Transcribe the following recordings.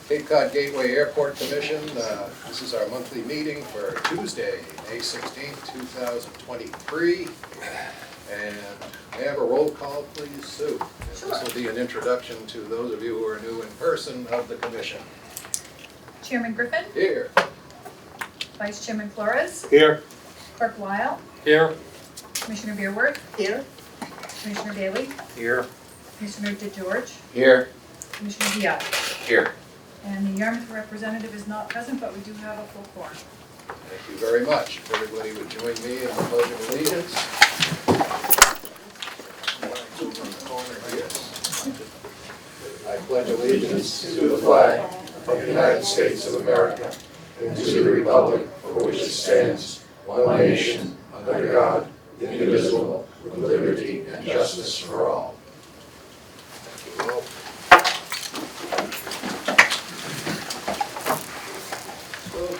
Cape Cod Gateway Airport Commission, this is our monthly meeting for Tuesday, May 16th, 2023. And may I have a roll call, please, Sue? Sure. This will be an introduction to those of you who are new in person of the commission. Chairman Griffin, Here. Vice Chairman Flores, Here. Clerk Weil, Here. Commissioner Beerworth, Here. Commissioner Bailey, Here. Commissioner DeGeorge, Here. Commissioner Diaz. Here. And the Yarmouth representative is not present, but we do have a full quorum. Thank you very much. If everybody would join me in the Pledge of Allegiance. I pledge allegiance to the flag of the United States of America and to the republic for which it stands, one nation, under God, indivisible, with liberty and justice for all. Thank you all.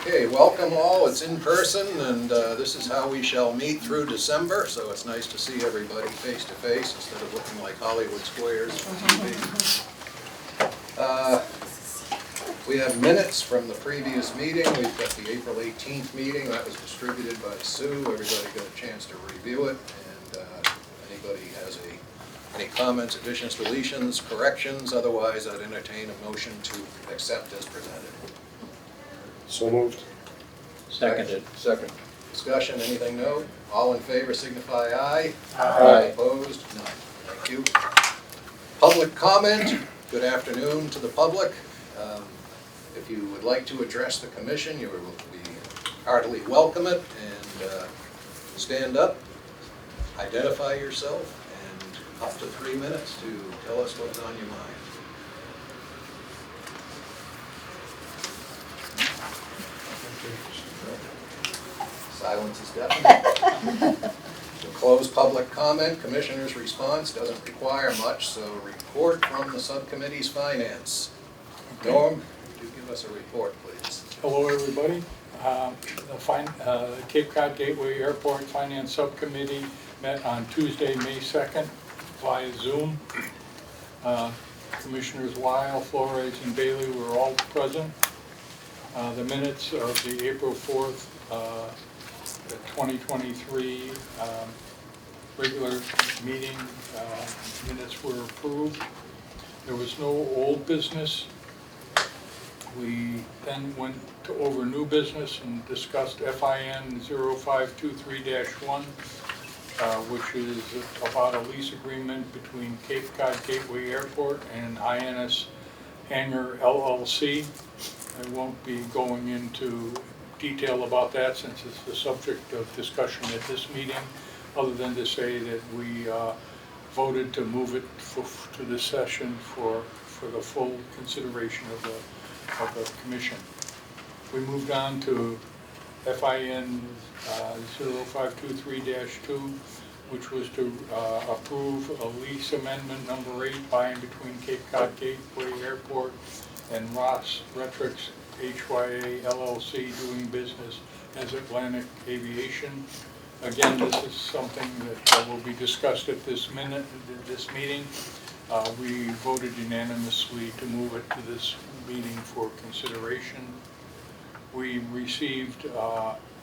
Okay, welcome all. It's in person, and this is how we shall meet through December, so it's nice to see everybody face to face instead of looking like Hollywood squares on TV. We have minutes from the previous meeting. We've got the April 18th meeting. That was distributed by Sue. Everybody got a chance to review it, and if anybody has any comments, additions, deletions, corrections, otherwise I'd entertain a motion to accept as presented. So moved. Seconded. Second. Discussion, anything no? All in favor signify aye. Aye. Opposed? None. Thank you. Public comment. Good afternoon to the public. If you would like to address the commission, you will be heartily welcome it, and stand up, identify yourself, and up to 3 minutes to tell us what's on your mind. Silence is deafening. We'll close public comment. Commissioner's response doesn't require much, so report from the subcommittee's finance. Norm, could you give us a report, please? Hello, everybody. The Cape Cod Gateway Airport Finance Subcommittee met on Tuesday, May 2nd via Zoom. Commissioners Weil, Flores, and Bailey were all present. The minutes of the April 4th, 2023 regular meeting minutes were approved. There was no old business. We then went over new business and discussed FIN 0523-1, which is about a lease agreement between Cape Cod Gateway Airport and INS Hangar LLC. I won't be going into detail about that since it's the subject of discussion at this meeting, other than to say that we voted to move it to this session for the full consideration of the commission. We moved on to FIN 0523-2, which was to approve a lease amendment number 8 by and between Cape Cod Gateway Airport and Ross Retrix HYA LLC, doing business as Atlantic Aviation. Again, this is something that will be discussed at this meeting. We voted unanimously to move it to this meeting for consideration. We received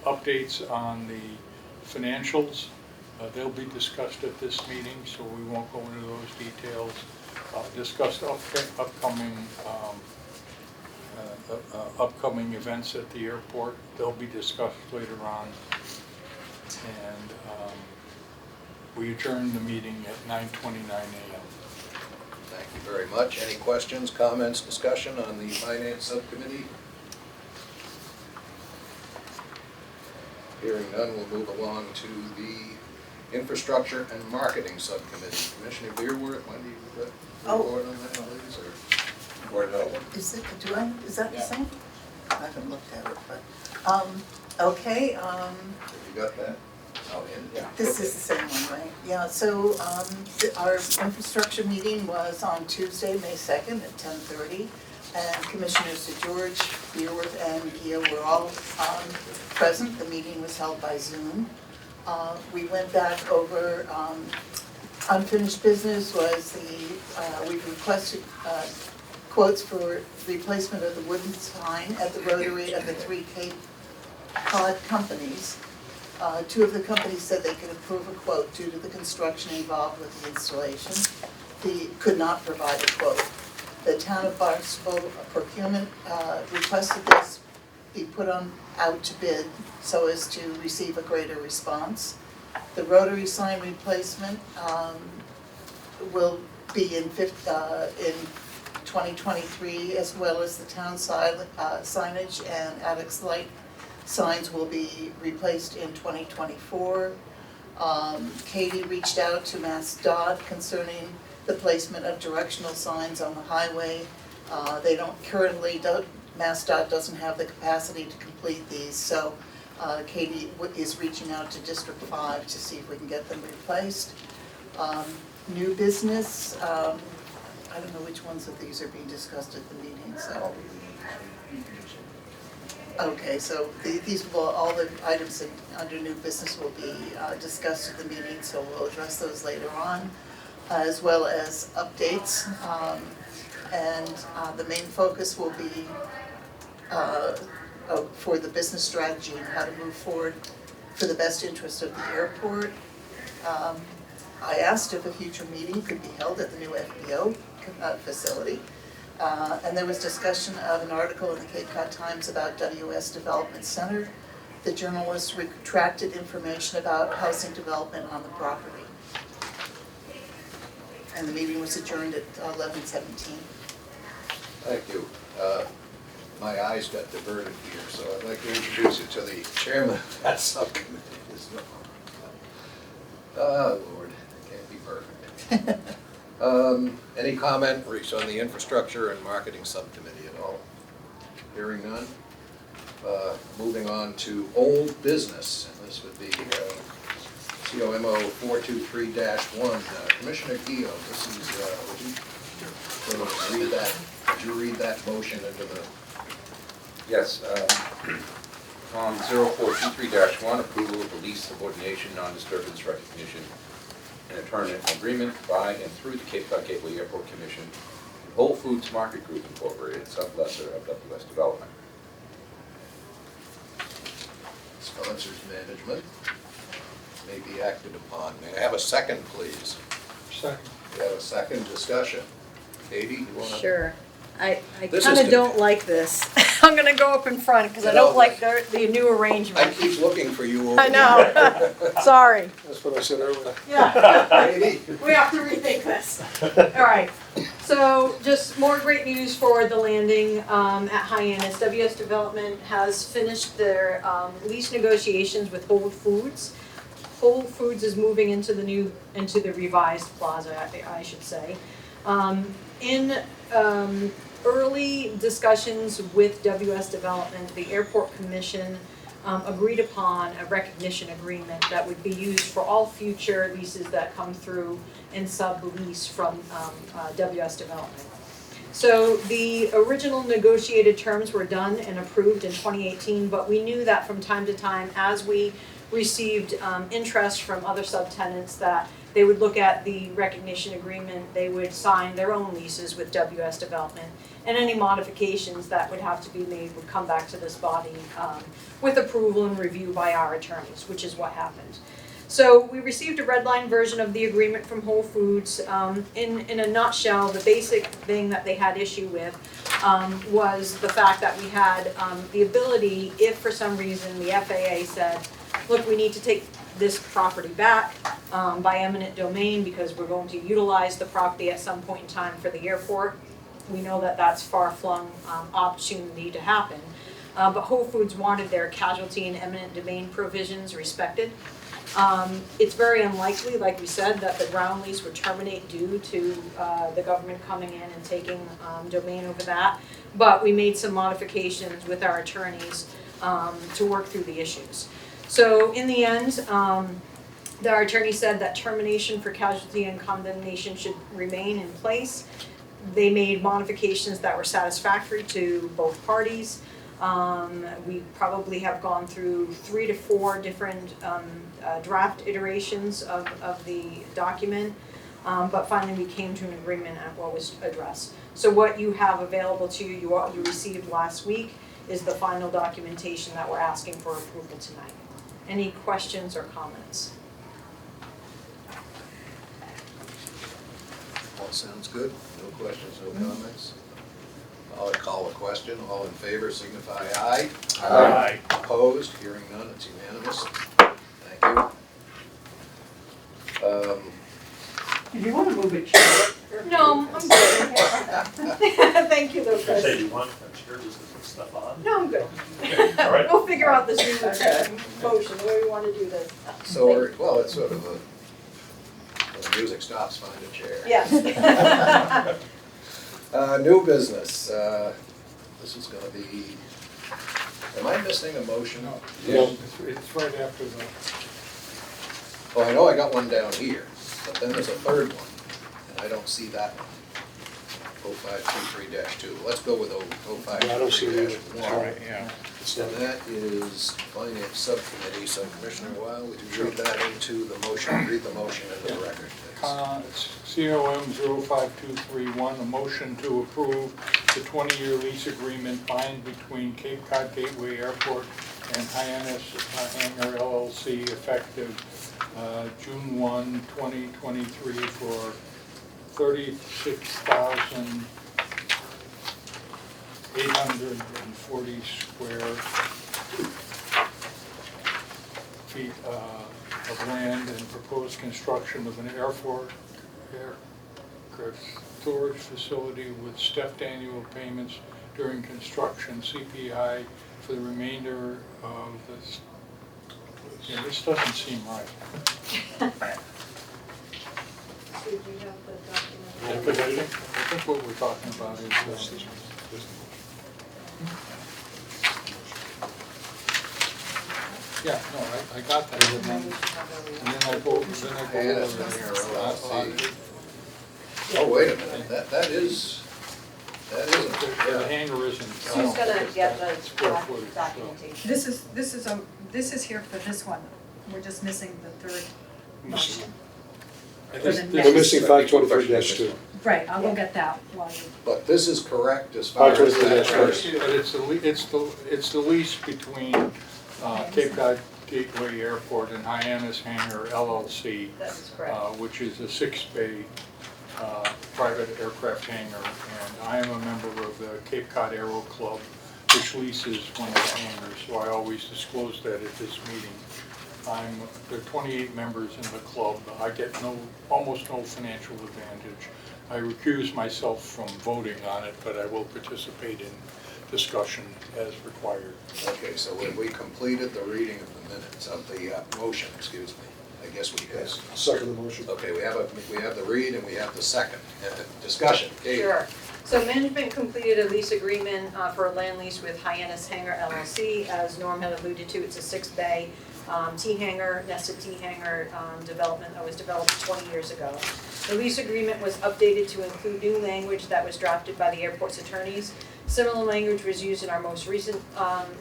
updates on the financials. They'll be discussed at this meeting, so we won't go into those details. Discussed upcoming events at the airport. They'll be discussed later on. And we adjourned the meeting at 9:29 a.m. Thank you very much. Any questions, comments, discussion on the Finance Subcommittee? Hearing none, we'll move along to the Infrastructure and Marketing Subcommittee. Commissioner Beerworth, when do you report on that, please? Or no? Is that the same? I haven't looked at it, but, okay, Have you got that? Oh, yeah. this is the same one, right? Yeah, so, our infrastructure meeting was on Tuesday, May 2nd at 10:30. And Commissioners DeGeorge, Beerworth, and Gia were all present. The meeting was held by Zoom. We went back over unfinished business was we requested quotes for replacement of the wooden sign at the rotary of the 3 Cape Cod companies. 2 of the companies said they could approve a quote due to the construction involved with the installation. They could not provide a quote. The town of Barnstable procurement requested this be put out to bid so as to receive a greater response. The rotary sign replacement will be in 2023, as well as the town signage and Addicts Light signs will be replaced in 2024. Katie reached out to MassDOT concerning the placement of directional signs on the highway. They don't currently, MassDOT doesn't have the capacity to complete these, so Katie is reaching out to District 5 to see if we can get them replaced. New business, I don't know which ones of these are being discussed at the meeting, so. Okay, so these will, all the items under new business will be discussed at the meeting, so we'll address those later on, as well as updates. And the main focus will be for the business strategy and how to move forward for the best interest of the airport. I asked if a future meeting could be held at the new FBO facility. And there was discussion of an article in the Cape Cod Times about WS Development Center. The journalist retracted information about housing development on the property. And the meeting was adjourned at 11:17. Thank you. My eyes got diverted here, so I'd like to introduce you to the chairman of that subcommittee. Oh, Lord, it can't be perfect. Any comment, Reese, on the infrastructure and marketing subcommittee at all? Hearing none. Moving on to old business, and this would be COMO 423-1. Commissioner Keough, this is, would you read that motion into the? Yes, on 0423-1, approval of the lease subordination, non-disturbance recognition, and a tournament agreement by and through the Cape Cod Gateway Airport Commission, Whole Foods Market Group Incorporated, sublessor of WS Development. Sponsors management may be acted upon. May I have a second, please? Second. We have a second discussion. Katie, you want to? Sure. I This kind is of don't like this. I'm gonna go up in front because I You know, don't like the new I arrangement. keep looking for you over I know. Sorry. That's what I said earlier. Yeah, Katie? we have to rethink this. All right. So just more great news for the landing at Hyannis. WS Development has finished their lease negotiations with Whole Foods. Whole Foods is moving into the revised plaza, I should say. In early discussions with WS Development, the Airport Commission agreed upon a recognition agreement that would be used for all future leases that come through and sublease from WS Development. So the original negotiated terms were done and approved in 2018, but we knew that from time to time, as we received interest from other subtenants, that they would look at the recognition agreement, they would sign their own leases with WS Development, and any modifications that would have to be made would come back to this body with approval and review by our attorneys, which is what happened. So we received a red line version of the agreement from Whole Foods. In a nutshell, the basic thing that they had issue with was the fact that we had the ability, if for some reason the FAA said, look, we need to take this property back by eminent domain because we're going to utilize the property at some point in time for the airport. We know that that's far-flung opportunity to happen. But Whole Foods wanted their casualty and eminent domain provisions respected. It's very unlikely, like we said, that the ground lease would terminate due to the government coming in and taking domain over that. But we made some modifications with our attorneys to work through the issues. So in the end, our attorney said that termination for casualty and condemnation should remain in place. They made modifications that were satisfactory to both parties. We probably have gone through 3 to 4 different draft iterations of the document. but finally we came to an agreement at what was addressed. So what you have available to you, you received last week, is the final documentation that we're asking for approval tonight. Any questions or comments? All sounds good. No questions, no comments? I'll call a question. All in favor signify aye. Aye. Opposed? Hearing none, it's unanimous. Thank you. If you want to move it, Chair. No, I'm good. Thank you though, I say Chris. you want that chair just to put stuff on. No, I'm good. All right. We'll figure out this new motion, the way we want to do this. So, well, it's sort of a, when the music stops, find a chair. Yes. New business, this is gonna be, am I missing a motion? No, Yes. it's right after the, Oh, I know I got one down here, but then there's a third one, and I don't see that one. 0523-2, let's go with 0523-1. Yeah, I don't see it either. all right, yeah. It's And not- that is Finance Subcommittee, so Commissioner Weil, would you read that into the motion, read the motion into the record, please? It's COM 05231, a motion to approve the 20-year lease agreement signed between Cape Cod Gateway Airport and Hyannis Hangar LLC effective June 1, 2023 for 36,840 square feet of land and proposed construction of an aircraft storage facility with stepped annual payments during construction, CPI for the remainder of this. Yeah, this doesn't seem right. So do you have the document? Yeah, 'cause I think what we're talking about is, yeah, no, I got that. And then we should have a- And then I go Hyannis over Hangar the- LLC. Oh, wait a minute, that is The yeah. hangar isn't. Sue's gonna get the Square footage, so. documentation. This is here for this one. We're just missing the third motion. And For this- the this next- We're is- missing 523-2. Right, I'll go get that while you, But this is correct as far as that 523-2. But it's the lease between Cape Cod Gateway Airport and Hyannis Hangar LLC, That is correct. which is a 6-bay private aircraft hangar. And I am a member of the Cape Cod Aero Club, which leases one of the hangars, so I always disclose that at this meeting. There are 28 members in the club. I get almost no financial advantage. I recuse myself from voting on it, but I will participate in discussion as required. Okay, so when we completed the reading of the minutes, of the motion, excuse me, I guess we have. I'll second the motion. Okay, we have the read and we have the second. Discussion, Katie. Sure. So management completed a lease agreement for a land lease with Hyannis Hangar LLC. As Norm had alluded to, it's a 6-bay T-hangar, nested T-hangar development that was developed 20 years ago. The lease agreement was updated to include new language that was drafted by the airport's attorneys. Similar language was used in our most recent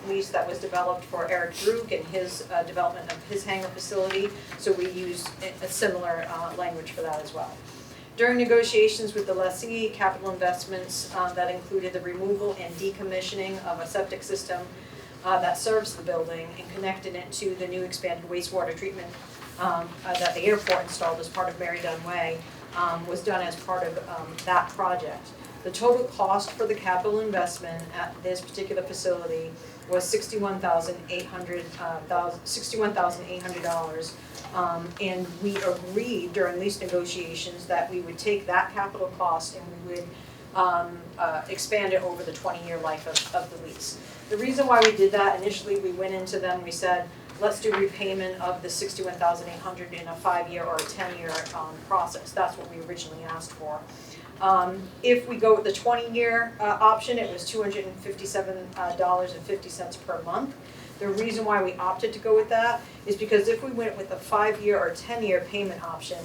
lease that was developed for Eric Drug and his development of his hangar facility. So we used a similar language for that as well. During negotiations with the lessee, capital investments that included the removal and decommissioning of a septic system that serves the building and connected it to the new expanded wastewater treatment that the airport installed as part of Mary Dunn Way was done as part of that project. The total cost for the capital investment at this particular facility was $61,800. And we agreed during lease negotiations that we would take that capital cost and we would expand it over the 20-year life of the lease. The reason why we did that, initially we went into them, we said, let's do repayment of the $61,800 in a 5-year or a 10-year process. That's what we originally asked for. If we go with the 20-year option, it was $257.50 per month. The reason why we opted to go with that is because if we went with a 5-year or 10-year payment option,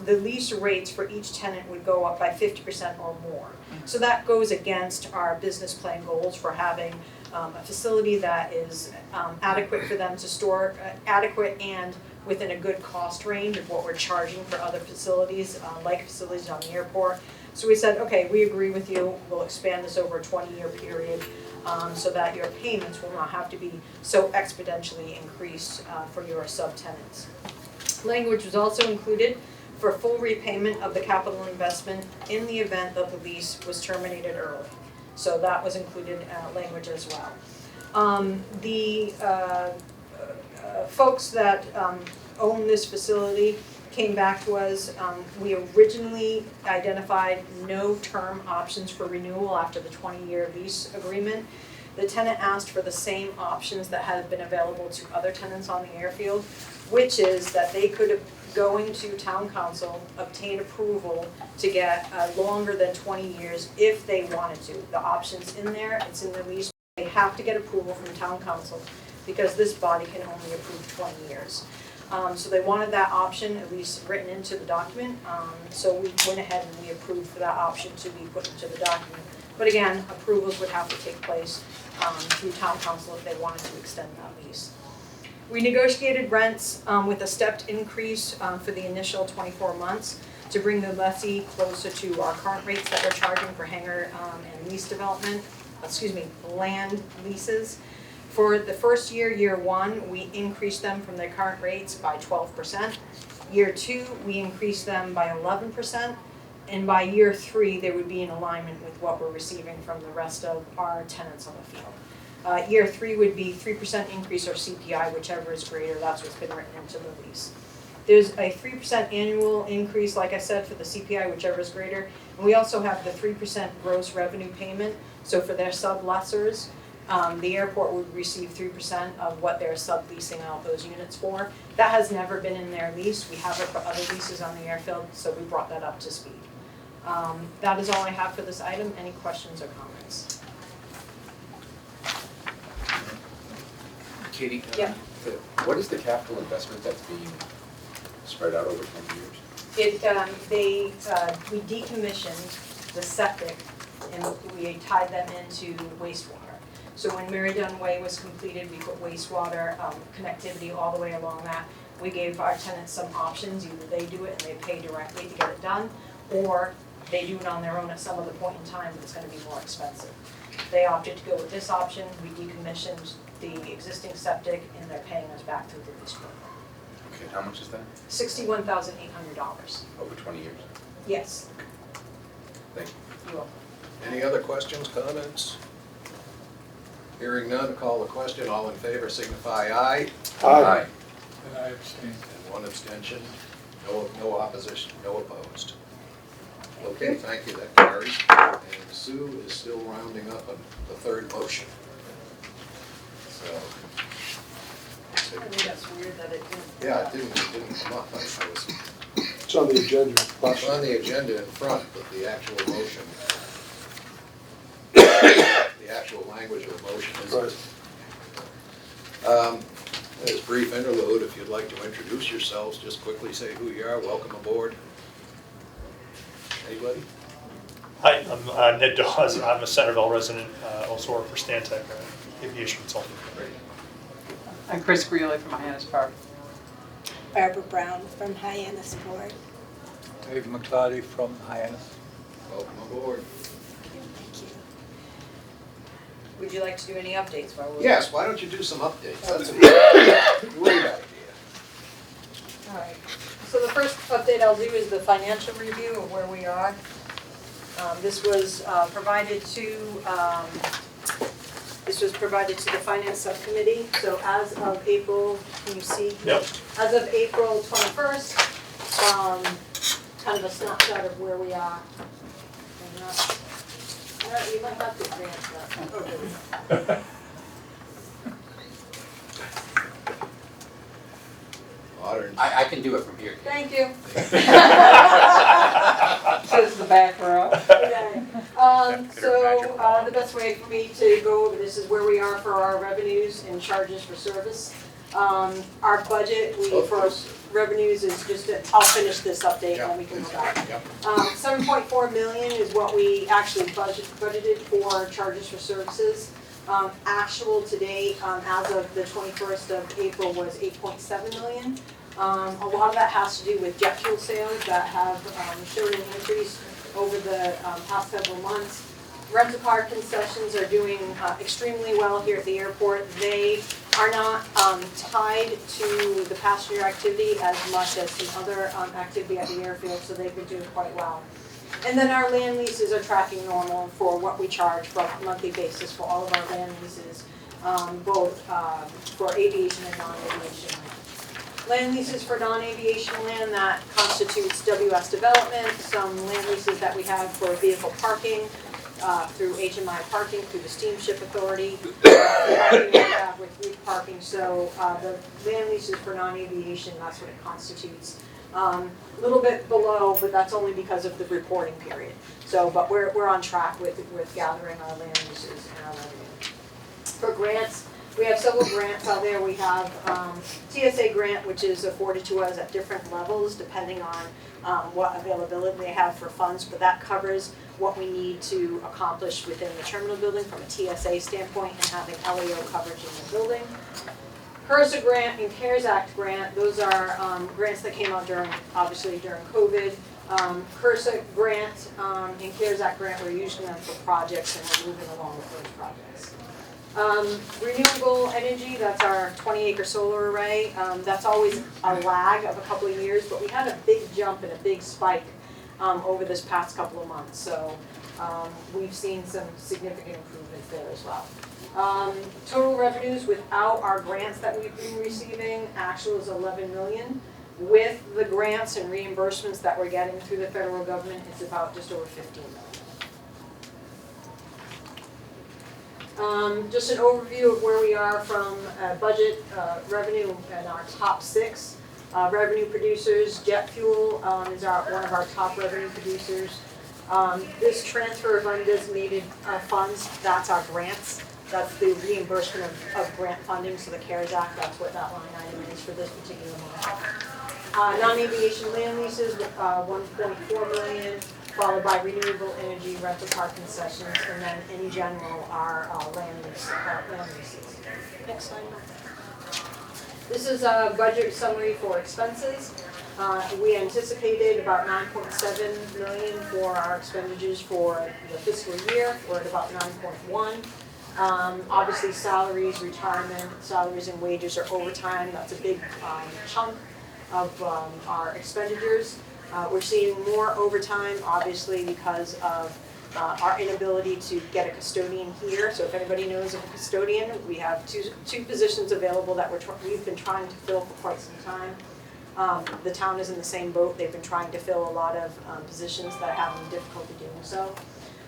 the lease rates for each tenant would go up by 50% or more. So that goes against our business plan goals for having a facility that is adequate for them to store, adequate and within a good cost range of what we're charging for other facilities, like facilities on the airport. So we said, okay, we agree with you, we'll expand this over a 20-year period so that your payments will not have to be so exponentially increased for your subtenants. Language was also included for full repayment of the capital investment in the event that the lease was terminated early. So that was included language as well. The folks that own this facility came back to us. We originally identified no term options for renewal after the 20-year lease agreement. The tenant asked for the same options that had been available to other tenants on the airfield, which is that they could go into town council, obtain approval to get longer than 20 years if they wanted to. The option's in there, it's in the lease. They have to get approval from town council because this body can only approve 20 years. So they wanted that option at least written into the document. So we went ahead and we approved for that option to be put into the document. But again, approvals would have to take place through town council if they wanted to extend that lease. We negotiated rents with a stepped increase for the initial 24 months to bring the lessee closer to our current rates that we're charging for hangar and lease development, land leases. For the first year, year one, we increased them from their current rates by 12%. Year two, we increased them by 11%. And by year three, they would be in alignment with what we're receiving from the rest of our tenants on the field. Year three would be 3% increase or CPI, whichever is greater, that's what's been written into the lease. There's a 3% annual increase, like I said, for the CPI, whichever is greater. And we also have the 3% gross revenue payment. So for their sublessors, the airport would receive 3% of what they're subleasing out those units for. That has never been in their lease. We have it for other leases on the airfield, so we brought that up to speed. That is all I have for this item. Any questions or comments? Katie? Yeah. What is the capital investment that's being spread out over 20 years? We decommissioned the septic and we tied them into wastewater. So when Mary Dunn Way was completed, we put wastewater connectivity all the way along that. We gave our tenants some options, either they do it and they pay directly to get it done, or they do it on their own at some other point in time, but it's gonna be more expensive. They opted to go with this option. We decommissioned the existing septic and they're paying us back through the lease program. Okay, how much is that? $61,800. Over 20 years? Yes. Thank you. You're welcome. Any other questions, comments? Hearing none, call the question. All in favor signify aye. Aye. And I abstain. And one abstention. No opposition, no opposed. Okay, thank you, that carries. And Sue is still rounding up on the third motion. So. I think that's weird that it didn't. Yeah, it didn't come up. It's on the agenda. It's on the agenda in front, but the actual motion, the actual language of the motion isn't. As brief interlude, if you'd like to introduce yourselves, just quickly say who you are, welcome aboard. Anybody? Hi, I'm Ned Dawes. I'm a Centerville resident, also work for Stantec, aviation consultant. I'm Chris Greeley from Hyannis Park. Barbara Brown from Hyannis Board. Dave McClarty from Hyannis. Welcome aboard. Thank you. Would you like to do any updates while we're? Yes, why don't you do some updates? That's a great idea. All right. So the first update I'll do is the financial review of where we are. This was provided to the finance subcommittee. So as of April, can you see? Yep. As of April 21st, kind of a snapshot of where we are. You might have to advance that. Oh, there we go. Modern. I can do it from here. Thank you. Says the back row. Okay. So the best way for me to go over this is where we are for our revenues and charges for service. Our budget, for revenues is just, I'll finish this update and then we can go back. Yep. 7.4 million is what we actually budgeted for charges for services. Actual to date, as of the 21st of April was 8.7 million. A lot of that has to do with jet fuel sales that have showed an increase over the past several months. Rental car concessions are doing extremely well here at the airport. They are not tied to the passenger activity as much as some other activity at the airfield, so they've been doing quite well. And then our land leases are tracking normal for what we charge for a monthly basis for all of our land leases, both for aviation and non-aviation land. Land leases for non-aviation land, that constitutes WS Development, some land leases that we have for vehicle parking, through HMI Parking, through the Steamship Authority, parking we have with Reef Parking, so the land leases for non-aviation, that's what it constitutes. A little bit below, but that's only because of the reporting period. So, but we're on track with gathering our land leases and our revenue. For grants, we have several grants out there. We have TSA grant, which is afforded to us at different levels depending on what availability they have for funds, but that covers what we need to accomplish within the terminal building from a TSA standpoint and having LEO coverage in the building. HRSA grant and CARES Act grant, those are grants that came out obviously during COVID. HRSA grant and CARES Act grant, we're using them for projects and we're moving along with those projects. Renewable energy, that's our 20-acre solar array. That's always a lag of a couple of years, but we had a big jump and a big spike over this past couple of months. So we've seen some significant improvements there as well. Total revenues without our grants that we've been receiving, actual is 11 million. With the grants and reimbursements that we're getting through the federal government, it's about just over 15 million. Just an overview of where we are from budget revenue and our top 6 revenue producers. Jet fuel is one of our top revenue producers. This transfer of undesignated funds, that's our grants. That's the reimbursement of grant funding, so the CARES Act, that's what that line item is for this particular month. Non-aviation land leases, 1.4 million, followed by renewable energy, rental car concessions, and then in general, our land leases. Next slide. This is a budget summary for expenses. We anticipated about 9.7 million for our expenditures for the fiscal year. We're at about 9.1. Obviously salaries, retirement, salaries and wages or overtime, that's a big chunk of our expenditures. We're seeing more overtime obviously because of our inability to get a custodian here. So if anybody knows of a custodian, we have two positions available that we've been trying to fill for quite some time. The town is in the same boat. They've been trying to fill a lot of positions that are having difficulty doing so.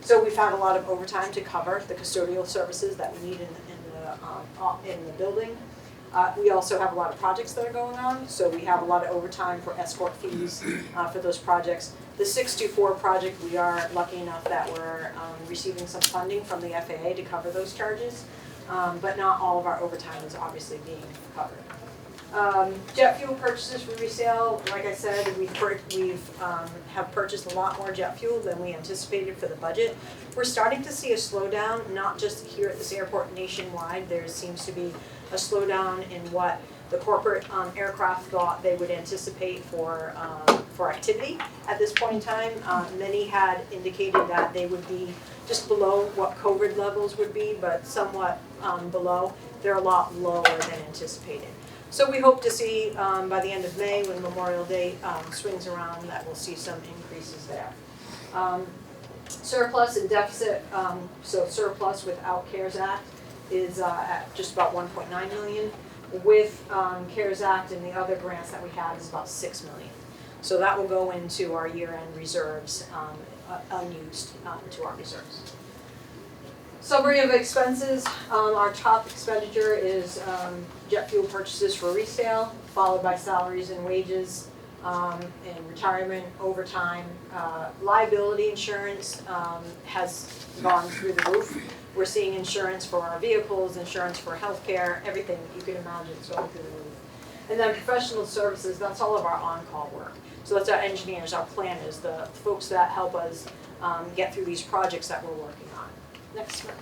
So we've had a lot of overtime to cover the custodial services that we need in the building. We also have a lot of projects that are going on, so we have a lot of overtime for escort fees for those projects. The 624 project, we are lucky enough that we're receiving some funding from the FAA to cover those charges, but not all of our overtime is obviously being covered. Jet fuel purchases for resale, like I said, we've have purchased a lot more jet fuel than we anticipated for the budget. We're starting to see a slowdown, not just here at this airport, nationwide. There seems to be a slowdown in what the corporate aircraft thought they would anticipate for activity at this point in time. Many had indicated that they would be just below what COVID levels would be, but somewhat below. They're a lot lower than anticipated. So we hope to see by the end of May, when Memorial Day swings around, that we'll see some increases there. Surplus and deficit, so surplus without CARES Act is at just about 1.9 million. With CARES Act and the other grants that we have is about 6 million. So that will go into our year-end reserves, unused to our reserves. Summary of expenses, our top expenditure is jet fuel purchases for resale, followed by salaries and wages, and retirement, overtime. Liability insurance has gone through the roof. We're seeing insurance for our vehicles, insurance for healthcare, everything that you can imagine is going through the roof. And then professional services, that's all of our on-call work. So that's our engineers, our planners, the folks that help us get through these projects that we're working on. Next slide.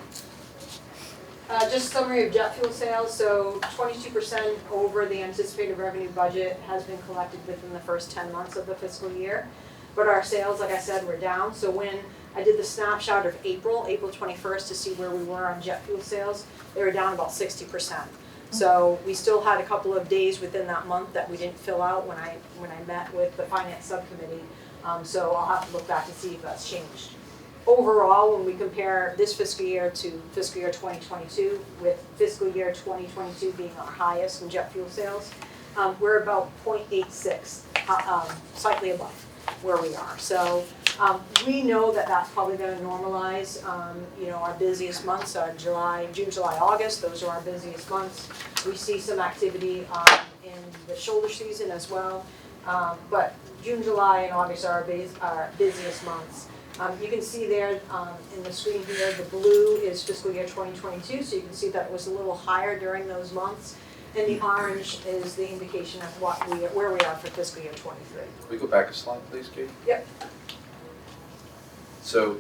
Just a summary of jet fuel sales. So 22% over the anticipated revenue budget has been collected within the first 10 months of the fiscal year. But our sales, like I said, were down. So when I did the snapshot of April 21st, to see where we were on jet fuel sales, they were down about 60%. So we still had a couple of days within that month that we didn't fill out when I met with the finance subcommittee. So I'll have to look back to see if that's changed. Overall, when we compare this fiscal year to fiscal year 2022, with fiscal year 2022 being our highest in jet fuel sales, we're about 0.86, slightly above where we are. So we know that that's probably going to normalize. You know, our busiest months are June, July, August. Those are our busiest months. We see some activity in the shoulder season as well. But June, July, and August are our busiest months. You can see there in the screen here, the blue is fiscal year 2022, so you can see that it was a little higher during those months. And the orange is the indication of where we are for fiscal year 23. Can we go back a slide, please, Kate? Yep. So,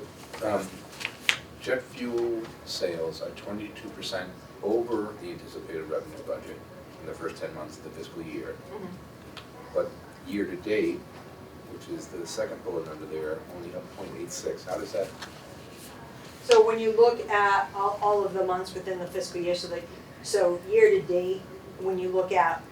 jet fuel sales are 22% over the anticipated revenue budget in the first 10 months of the fiscal year. Mm-hmm. But year to date, which is the second bullet under there, only up 0.86. How does that? So when you look at all of the months within the fiscal year, so year to date, when you look at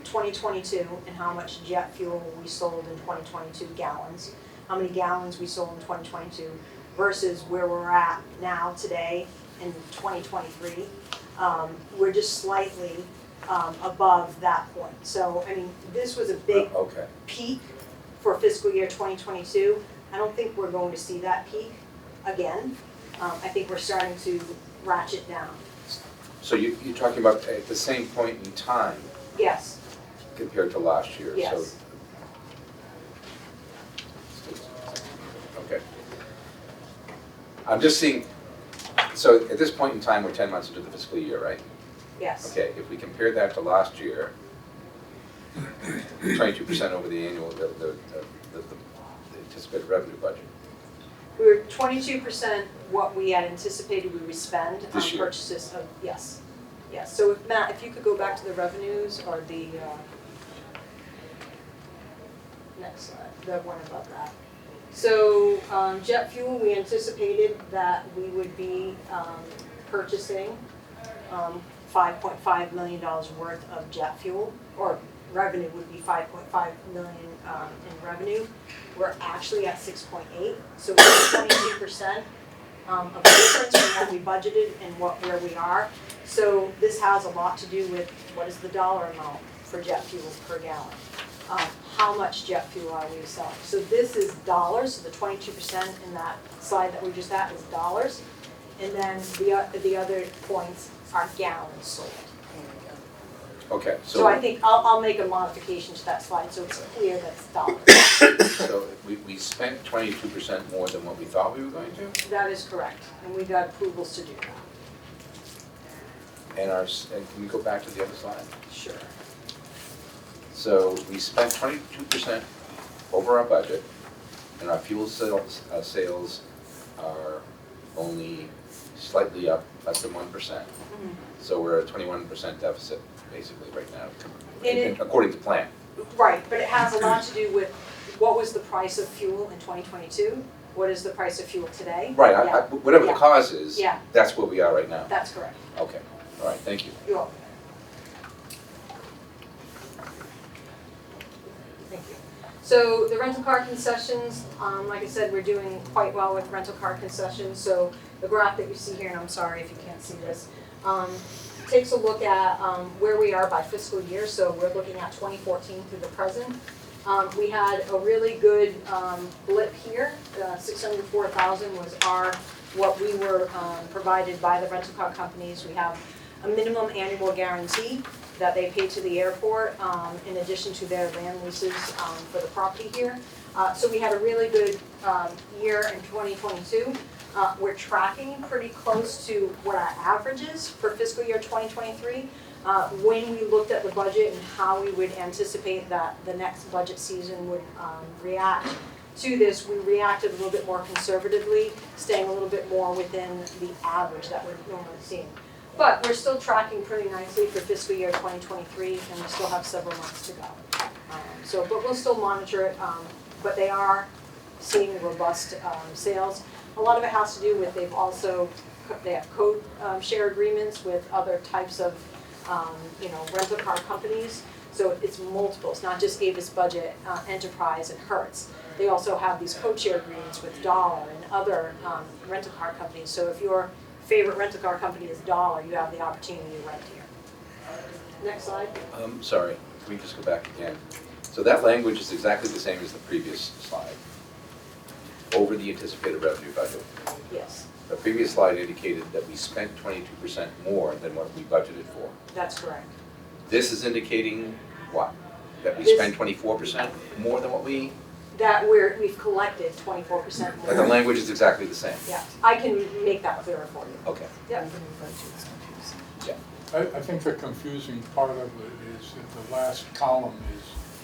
2022 and how much jet fuel we sold in 2022 gallons, how many gallons we sold in 2022 versus where we're at now today in 2023, we're just slightly above that point. So, I mean, this was a big peak for fiscal year 2022. I don't think we're going to see that peak again. I think we're starting to ratchet down. So you're talking about at the same point in time? Yes. Compared to last year? Yes. So, okay. I'm just seeing, so at this point in time, we're 10 months into the fiscal year, right? Yes. Okay, if we compare that to last year, 22% over the annual, the anticipated revenue budget. We were 22% what we had anticipated we would spend on This year. purchases of, yes. Yes, so if Matt, if you could go back to the revenues or the, next slide, the one above that. So jet fuel, we anticipated that we would be purchasing $5.5 million worth of jet fuel, or revenue would be $5.5 million in revenue. We're actually at 6.8, so we're 22% of the difference from what we budgeted and where we are. So this has a lot to do with what is the dollar amount for jet fuel per gallon. How much jet fuel are we selling? So this is dollars, so the 22% in that slide that we just had is dollars. And then the other points are gallons sold. Okay, So I think I'll make a modification to that slide so it's clear that it's dollars. So we spent 22% more than what we thought we were going to? That is correct, and we got approvals to do that. And can we go back to the other slide? Sure. So we spent 22% over our budget, and our fuel sales are only slightly up, less than 1%. Mm-hmm. So we're at 21% deficit, basically, right now, And according to plan. Right, but it has a lot to do with what was the price of fuel in 2022? What is the price of fuel today? Right, Yeah. whatever the Yeah. cause is, Yeah. that's where we are right now. That's correct. Okay, all right, thank you. You're welcome. Thank you. So the rental car concessions, like I said, we're doing quite well with rental car concessions. So the graph that you see here, and I'm sorry if you can't see this, takes a look at where we are by fiscal year. So we're looking at 2014 through the present. We had a really good blip here. 604,000 was what we were provided by the rental car companies. We have a minimum annual guarantee that they pay to the airport in addition to their land leases for the property here. So we had a really good year in 2022. We're tracking pretty close to what our average is for fiscal year 2023. When we looked at the budget and how we would anticipate that the next budget season would react to this, we reacted a little bit more conservatively, staying a little bit more within the average that we're normally seeing. But we're still tracking pretty nicely for fiscal year 2023, and we still have several months to go. But we'll still monitor it, but they are seeing robust sales. A lot of it has to do with they have code share agreements with other types of rental car companies. So it's multiple, it's not just Avis Budget, Enterprise, and Hertz. They also have these code share agreements with Dollar and other rental car companies. So if your favorite rental car company is Dollar, you have the opportunity to rent here. Next slide. Sorry, can we just go back again? So that language is exactly the same as the previous slide. Over the anticipated revenue budget. Yes, The previous slide indicated that we spent 22% more than what we budgeted for. that's correct. This is indicating what? That we This- spent 24% more than what we, That we've collected 24% more. but the language is exactly the same. Yeah, I can make that clearer for you. Okay. Yeah. I think the confusing part of it is that the last column is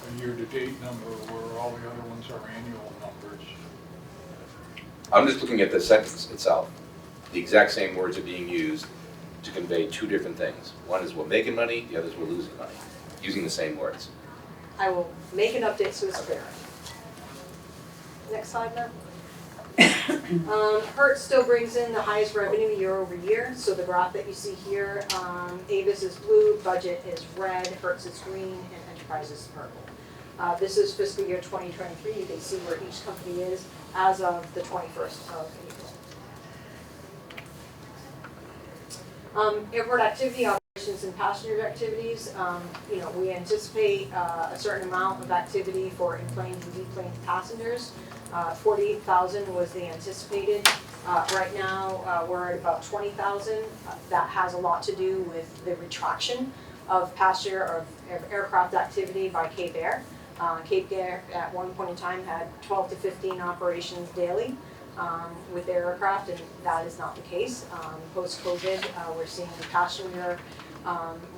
a year-to-date number where all the other ones are annual numbers. I'm just looking at the sentence itself. The exact same words are being used to convey two different things. One is we're making money, the other is we're losing money, using the same words. I will make an update so it's clear. Next slide, Matt. Hertz still brings in the highest revenue year over year. So the graph that you see here, Avis is blue, Budget is red, Hertz is green, and Enterprise is purple. This is fiscal year 2023. You can see where each company is as of the 21st of April. Airport activity, operations and passenger activities. We anticipate a certain amount of activity for in-plane and deplane passengers. 48,000 was the anticipated. Right now, we're at about 20,000. That has a lot to do with the retraction of passenger or aircraft activity by Cape Air. Cape Air at one point in time had 12 to 15 operations daily with their aircraft, and that is not the case. Post-COVID, we're seeing passenger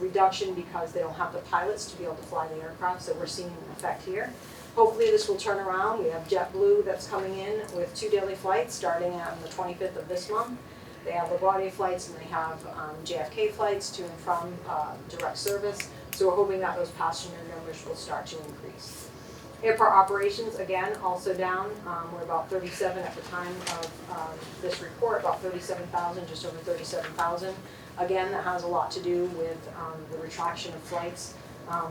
reduction because they don't have the pilots to be able to fly the aircraft, so we're seeing an effect here. Hopefully this will turn around. We have JetBlue that's coming in with 2 daily flights starting on the 25th of this month. They have LaGuardia flights and they have JFK flights to and from direct service. So we're hoping that those passenger numbers will start to increase. Airport operations, again, also down. We're about 37 at the time of this report, about 37,000, just over 37,000. Again, that has a lot to do with the retraction of flights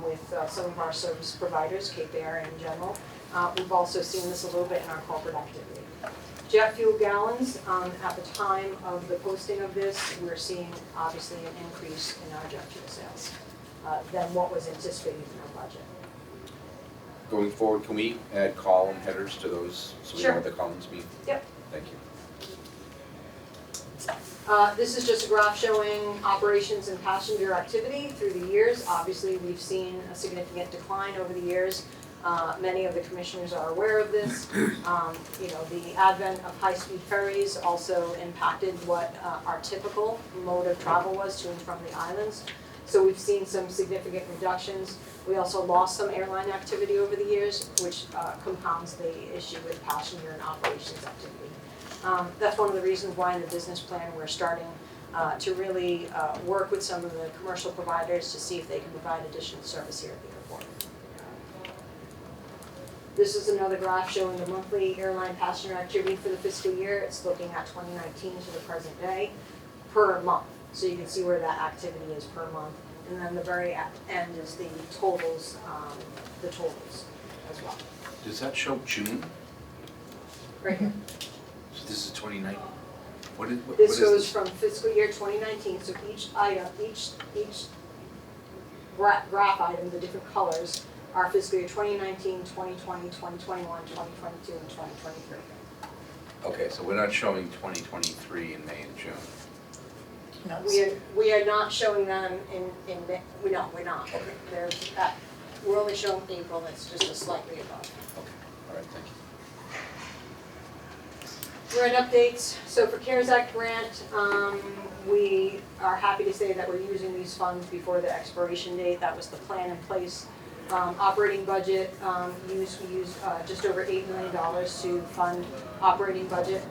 with some of our service providers, Cape Air in general. We've also seen this a little bit in our corporate activity. Jet fuel gallons, at the time of the posting of this, we're seeing obviously an increase in our jet fuel sales than what was anticipated in our budget. Going forward, can we add column headers to those so we know Sure. what the columns mean? Yep. Thank you. This is just a graph showing operations and passenger activity through the years. Obviously, we've seen a significant decline over the years. Many of the commissioners are aware of this. The advent of high-speed ferries also impacted what our typical mode of travel was to and from the islands. So we've seen some significant reductions. We also lost some airline activity over the years, which compounds the issue with passenger and operations activity. That's one of the reasons why in the business plan we're starting to really work with some of the commercial providers to see if they can provide additional service here at the airport. This is another graph showing the monthly airline passenger activity for the fiscal year. It's looking at 2019 to the present day per month. So you can see where that activity is per month. And then the very end is the totals as well. Does that show June? Right here. So this is 2019. What is This goes this? from fiscal year 2019, so each item, each graph item, the different colors, are fiscal year 2019, 2020, 2021, 2022, and 2023. Okay, so we're not showing 2023 in May and June. No, We are not showing them in May. We're not. Okay. We're only showing April, it's just a slightly above. Okay, all right, thank you. Grant updates, so for CARES Act grant, we are happy to say that we're using these funds before the expiration date, that was the plan in place. Operating budget, we used just over $8 million to fund operating budget.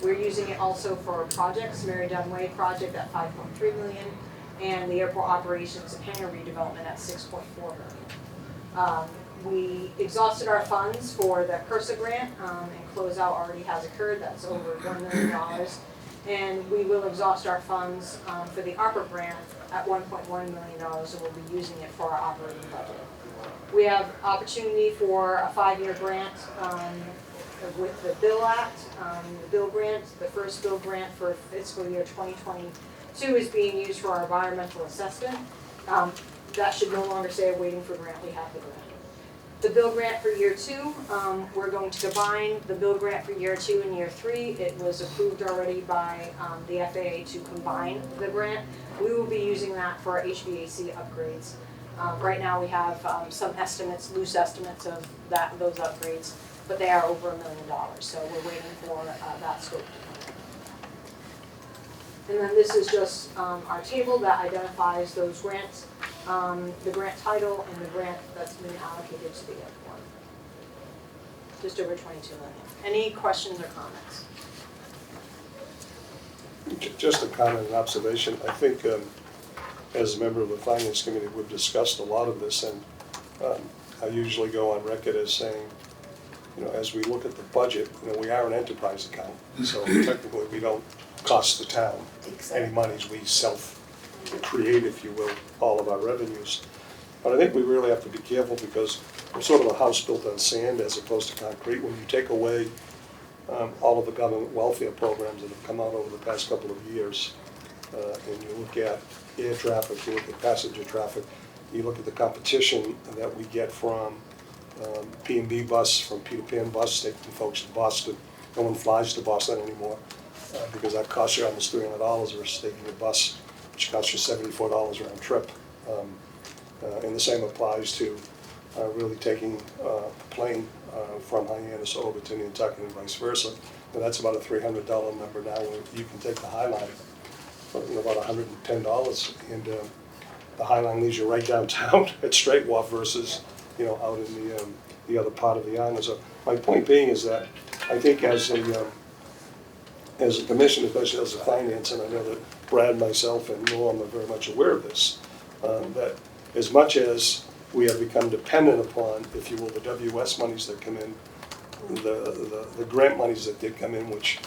We're using it also for projects, Mary Dunn Way project at $5.3 million, and the airport operations hangar redevelopment at $6.4 million. We exhausted our funds for the CURSA grant, and closeout already has occurred, that's over $1 million. And we will exhaust our funds for the ARPA grant at $1.1 million, and we'll be using it for our operating budget. We have opportunity for a 5-year grant with the Bill Act, the Bill grant. The first Bill grant for fiscal year 2022 is being used for our environmental assessment. That should no longer say waiting for grant, we have the grant. The Bill grant for year 2, we're going to combine the Bill grant for year 2 and year 3. It was approved already by the FAA to combine the grant. We will be using that for our HVAC upgrades. Right now we have some estimates, loose estimates of those upgrades, but they are over $1 million, so we're waiting for that scope to come in. And then this is just our table that identifies those grants, the grant title and the grant that's been allocated to the airport. Just over $22 million. Any questions or comments? Just a comment and observation. I think as a member of the Finance Committee, we've discussed a lot of this, and I usually go on record as saying, as we look at the budget, we are an enterprise account, so technically we don't cost the town any monies. We self-create, if you will, all of our revenues. But I think we really have to be careful because we're sort of a house built on sand as opposed to concrete. When you take away all of the government welfare programs that have come out over the past couple of years, and you look at air traffic, you look at passenger traffic, you look at the competition that we get from P&B bus, from Peter Pan bus, taking folks to Boston. No one flies to Boston anymore because that costs you almost $300 versus taking a bus, which costs you $74 round trip. And the same applies to really taking a plane from Hyannis over to Nantucket and vice versa. And that's about a $300 number now. You can take the Highline for about $110, and the Highline leaves you right downtown at Straight Wharf versus out in the other part of the island. So my point being is that I think as a commission, especially as a finance, and I know that Brad, myself, and Norm are very much aware of this, that as much as we have become dependent upon, if you will, the WS monies that come in, the grant monies that did come in, which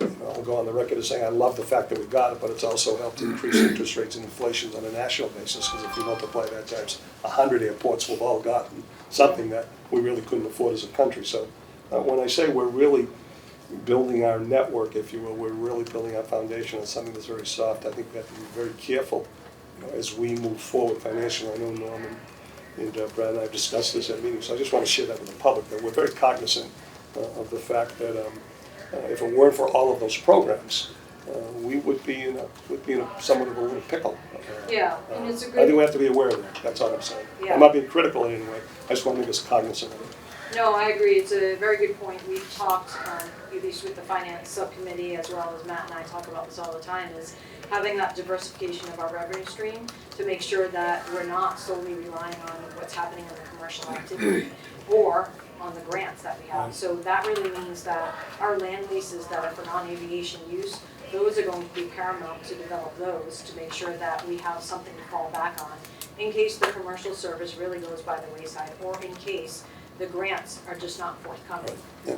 I'll go on the record as saying I love the fact that we got it, but it's also helped increase interest rates and inflation on a national basis, because if you multiply that times 100 airports, we've all gotten something that we really couldn't afford as a country. So when I say we're really building our network, if you will, we're really building our foundation on something that's very soft. I think we have to be very careful as we move forward financially. I know Norman and Brad and I have discussed this at meetings, so I just want to share that with the public, that we're very cognizant of the fact that if it weren't for all of those programs, we would be in a somewhat of a little pickle. Yeah, and it's a I good. think we have to be aware of that. That's all I'm saying. Yeah. I'm not being critical in any way. I just want to make us cognizant of it. No, I agree. It's a very good point. We've talked, at least with the finance subcommittee, as well as Matt and I talk about this all the time, is having that diversification of our revenue stream to make sure that we're not solely relying on what's happening in the commercial activity or on the grants that we have. So that really means that our land leases that are for non-aviation use, those are going to be paramount to develop those to make sure that we have something to fall back on in case the commercial service really goes by the wayside, or in case the grants are just not forthcoming. Yeah.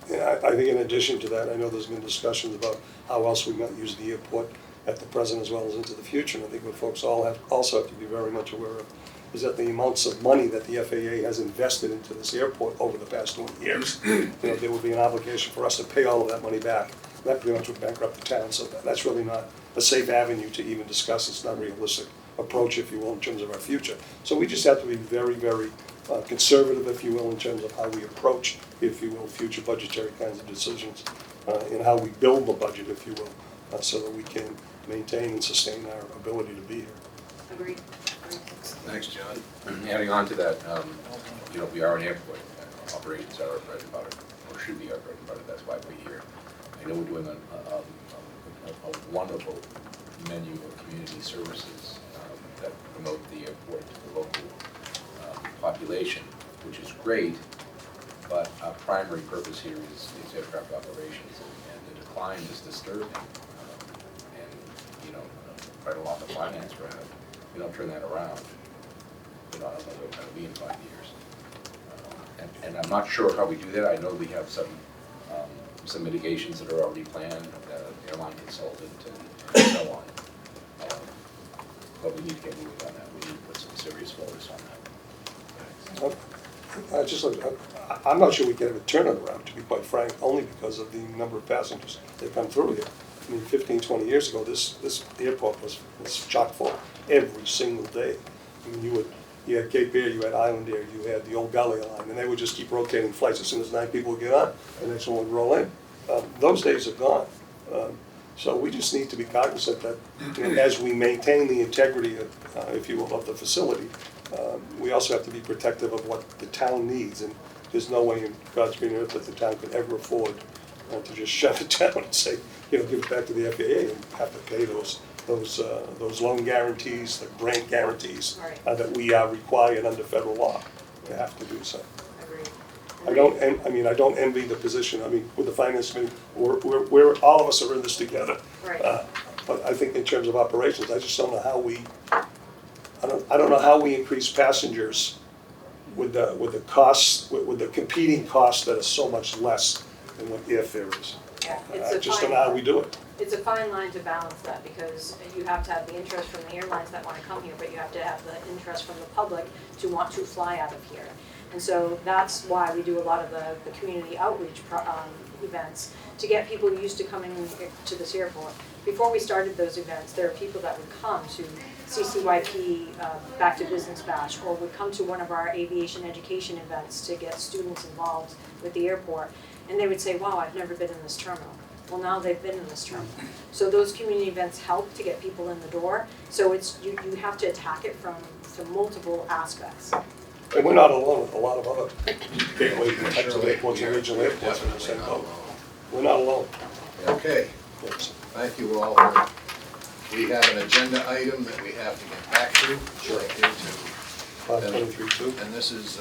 Yeah, I think in addition to that, I know there's been discussions about how else we might use the airport at the present as well as into the future. And I think what folks also have to be very much aware of is that the amounts of money that the FAA has invested into this airport over the past 20 years, there would be an obligation for us to pay all of that money back. That pretty much would bankrupt the town, so that's really not a safe avenue to even discuss. It's not a realistic approach, if you will, in terms of our future. So we just have to be very, very conservative, if you will, in terms of how we approach, if you will, future budgetary kinds of decisions, and how we build the budget, if you will, so that we can maintain and sustain our ability to be here. Agreed. Thanks, John. Adding on to that, we are an airport. Operations are our bread and butter. or should be our bread and butter, that's why we're here. I know we're doing a wonderful menu of community services that promote the airport to the local population, which is great, but our primary purpose here is aircraft operations, and the decline is disturbing. And, you know, quite a lot of finance for it. If we don't turn that around, you know, I don't know where we're gonna be in 5 years. And I'm not sure how we do that. I know we have some mitigations that are already planned, airline consultant and so on. But we need to get moving on that. We need to put some serious focus on that. I'm not sure we can have a turnaround, to be quite frank, only because of the number of passengers that come through here. I mean, 15, 20 years ago, this airport was chock full every single day. I mean, you had Cape Air, you had Island Air, you had the old Gully line, and they would just keep rotating flights. As soon as 9 people would get on, the next one would roll in. Those days are gone. So we just need to be cognizant that, you know, as we maintain the integrity, if you will, of the facility, we also have to be protective of what the town needs. And there's no way in God's green earth that the town could ever afford to just shut it down and say, you know, give it back to the FAA and have to pay those loan guarantees, the grant guarantees that we are required under federal law to have to do so. I don't envy the position. I mean, with the finance committee, we're all of us are in this together. Right. But I think in terms of operations, I just don't know how I don't know how we increase passengers with the costs, with the competing costs that are so much less than what airfare is. Yeah, I just don't know how we do it. It's a fine line to balance that, because you have to have the interest from the airlines that want to come here, but you have to have the interest from the public to want to fly out of here. And so that's why we do a lot of the community outreach events, to get people used to coming to this airport. Before we started those events, there are people that would come to CCYP Back to Business Bash, or would come to one of our aviation education events to get students involved with the airport. And they would say, wow, I've never been in this terminal. Well, now they've been in this terminal. So those community events help to get people in the door. So it's you have to attack it from multiple aspects. And we're not alone with a lot of other gateway types of airports and regional airports in the same boat. We're not alone. Okay, Yes. thank you all. We have an agenda item that we have to get back to. Sure. Thank you to 523-2. And this is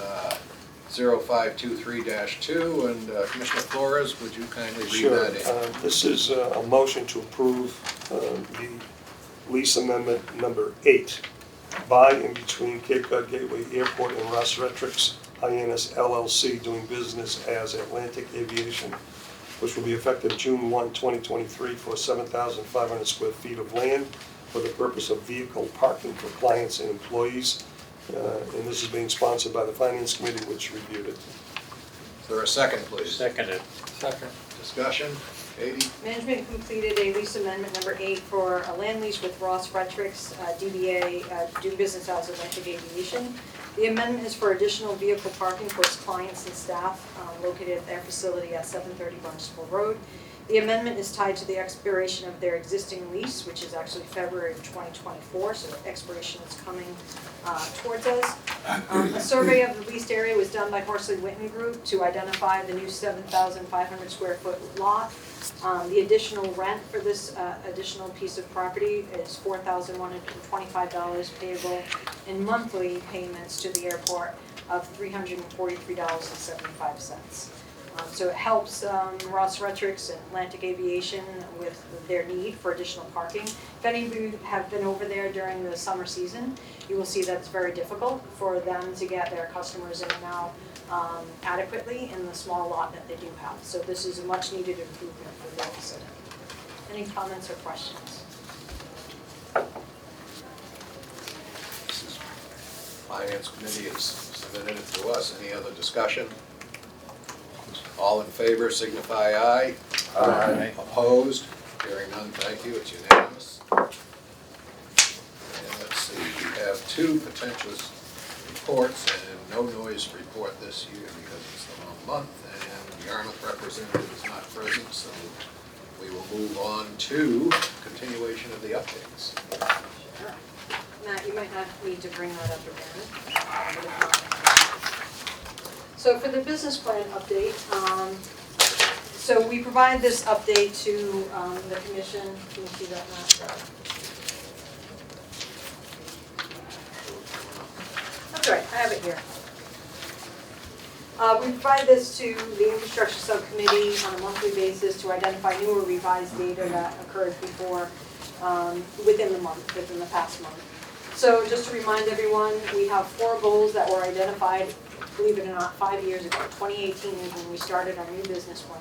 0523-2, and Commissioner Flores, would you kindly read Sure. that in? This is a motion to approve the lease amendment number 8 by and between Cape Cod Gateway Airport and Ross Retrix Hyannis LLC, doing business as Atlantic Aviation, which will be effective June 1, 2023, for 7,500 square feet of land for the purpose of vehicle parking for clients and employees. And this is being sponsored by the Finance Committee, which reviewed it. Is there a second, please? Second. Discussion? Katie? Management completed a lease amendment number 8 for a land lease with Ross Retrix, DBA, doing business as Atlantic Aviation. The amendment is for additional vehicle parking for its clients and staff located at their facility at 730 Barnstable Road. The amendment is tied to the expiration of their existing lease, which is actually February of 2024, so the expiration is coming towards us. A survey of the leased area was done by Horsley Witten Group to identify the new 7,500 square foot lot. The additional rent for this additional piece of property is $4,125 payable in monthly payments to the airport of $343.75. So it helps Ross Retrix and Atlantic Aviation with their need for additional parking. If any of you have been over there during the summer season, you will see that it's very difficult for them to get their customers in and out adequately in the small lot that they do have. So this is a much needed improvement for their facility. Any comments or questions? Finance Committee has submitted it to us. Any other discussion? All in favor signify aye. Aye. Opposed? Hearing none, thank you, it's unanimous. And let's see, we have 2 potential reports and no noise report this year because it's the wrong month, and the Yarmouth representative is not present, so we will move on to continuation of the updates. Sure. Matt, you might not need to bring that up again. So for the business plan update, so we provide this update to the commission. Can you see that map? That's right, I have it here. We provide this to the infrastructure subcommittee on a monthly basis to identify new or revised data that occurred before, within the past month. So just to remind everyone, we have 4 goals that were identified, believe it or not, 5 years ago. 2018 is when we started our new business plan.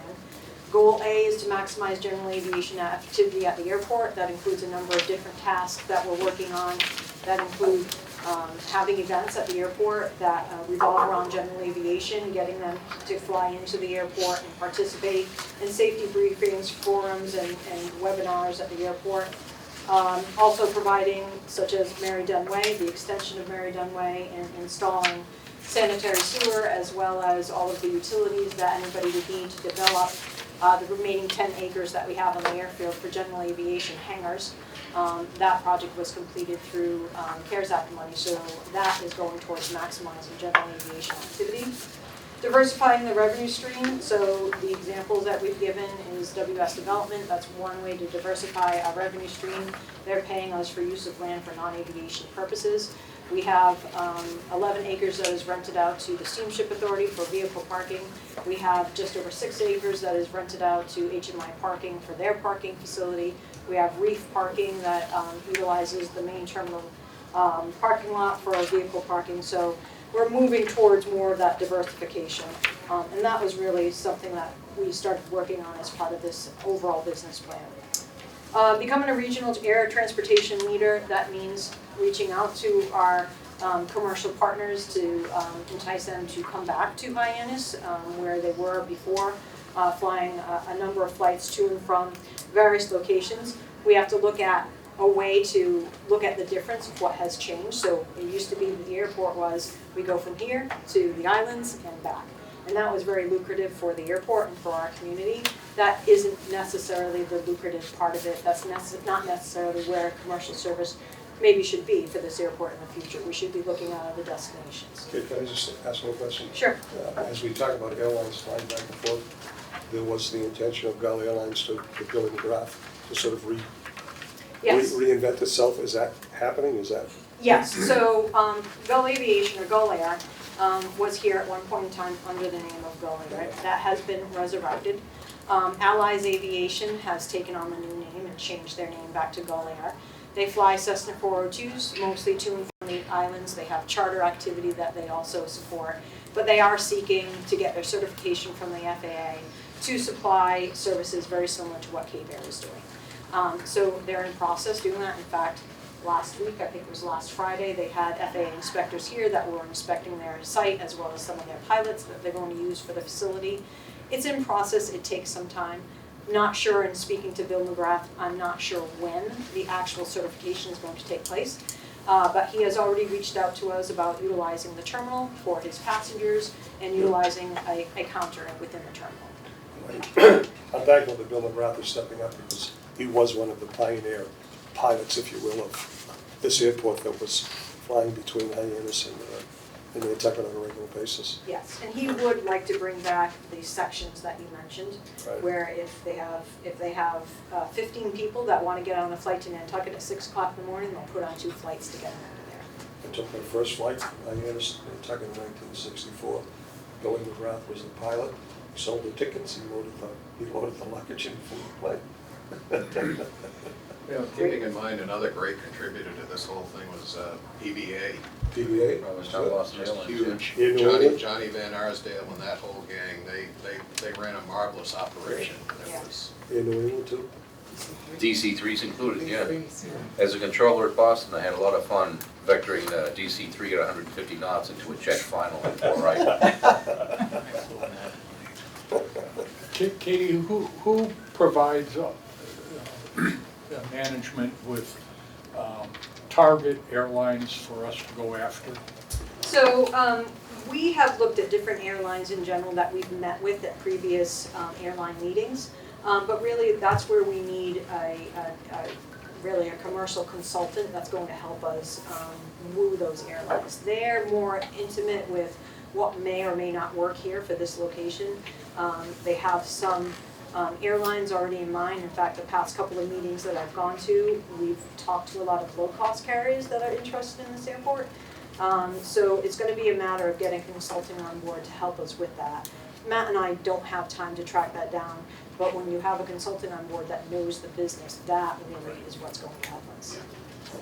Goal A is to maximize general aviation activity at the airport. That includes a number of different tasks that we're working on that include having events at the airport that revolve around general aviation, getting them to fly into the airport and participate in safety briefings, forums, and webinars at the airport. Also providing, such as Mary Dunway, the extension of Mary Dunway, and installing sanitary sewer, as well as all of the utilities that anybody would need to develop the remaining 10 acres that we have on the airfield for general aviation hangars. That project was completed through CARES Act money, so that is going towards maximizing general aviation activity. Diversifying the revenue stream, so the examples that we've given is WS Development. That's one way to diversify our revenue stream. They're paying us for use of land for non-aviation purposes. We have 11 acres that is rented out to the Steamship Authority for vehicle parking. We have just over 6 acres that is rented out to HMI Parking for their parking facility. We have Reef Parking that utilizes the main terminal parking lot for vehicle parking. So we're moving towards more of that diversification. And that was really something that we started working on as part of this overall business plan. Becoming a regional air transportation leader, that means reaching out to our commercial partners to entice them to come back to Hyannis, where they were before, flying a number of flights to and from various locations. We have to look at a way to look at the difference of what has changed. So it used to be that the airport was, we go from here to the islands and back. And that was very lucrative for the airport and for our community. That isn't necessarily the lucrative part of it. That's not necessarily where commercial service maybe should be for this airport in the future. We should be looking at other destinations. Okay, can I just ask one question? Sure. As we talk about airlines flying back and forth, there was the intention of Gulf Airlines to Bill McGrath to sort of Yes. reinvent itself. Is that happening? Is that? Yes, so Gull Aviation, or Gull Air, was here at one point in time under the name of Gull Air. That has been resurrected. Allies Aviation has taken on the new name and changed their name back to Gull Air. They fly Cessna 402s, mostly to and from the islands. They have charter activity that they also support. But they are seeking to get their certification from the FAA to supply services very similar to what Cape Air is doing. So they're in process doing that. In fact, last week, I think it was last Friday, they had FAA inspectors here that were inspecting their site as well as some of their pilots that they're going to use for the facility. It's in process, it takes some time. Not sure, in speaking to Bill McGrath, I'm not sure when the actual certification is going to take place. But he has already reached out to us about utilizing the terminal for his passengers and utilizing a counter within the terminal. I'm thankful that Bill McGrath is stepping up because he was one of the pioneer pilots, if you will, of this airport that was flying between Hyannis and Nantucket on a regular basis. Yes, and he would like to bring back the sections that you mentioned, Right. where if they have 15 people that want to get on a flight to Nantucket at 6 o'clock in the morning, they'll put on 2 flights to get them into there. I took my first flight from Hyannis to Nantucket in 1964. Billy McGrath was the pilot. He sold the tickets, he loaded the luggage in for the plane. You know, keeping in mind, another great contributor to this whole thing was PBA. PBA? Probably not Boston Just Airlines, huge. yeah. You know Johnny Van Arsdale and that whole gang, they ran a marvelous operation. It Yeah. was, In New England too? DC-3's included, yeah. As a controller at Boston, I had a lot of fun vectoring DC-3 at 150 knots into a check final and all right. Katie, who provides management with target airlines for us to go after? So we have looked at different airlines in general that we've met with at previous airline meetings, but really that's where we need really a commercial consultant that's going to help us woo those airlines. They're more intimate with what may or may not work here for this location. They have some airlines already in mind. In fact, the past couple of meetings that I've gone to, we've talked to a lot of low-cost carriers that are interested in this airport. So it's going to be a matter of getting consulting on board to help us with that. Matt and I don't have time to track that down, but when you have a consultant on board that knows the business, that really is what's going to help us.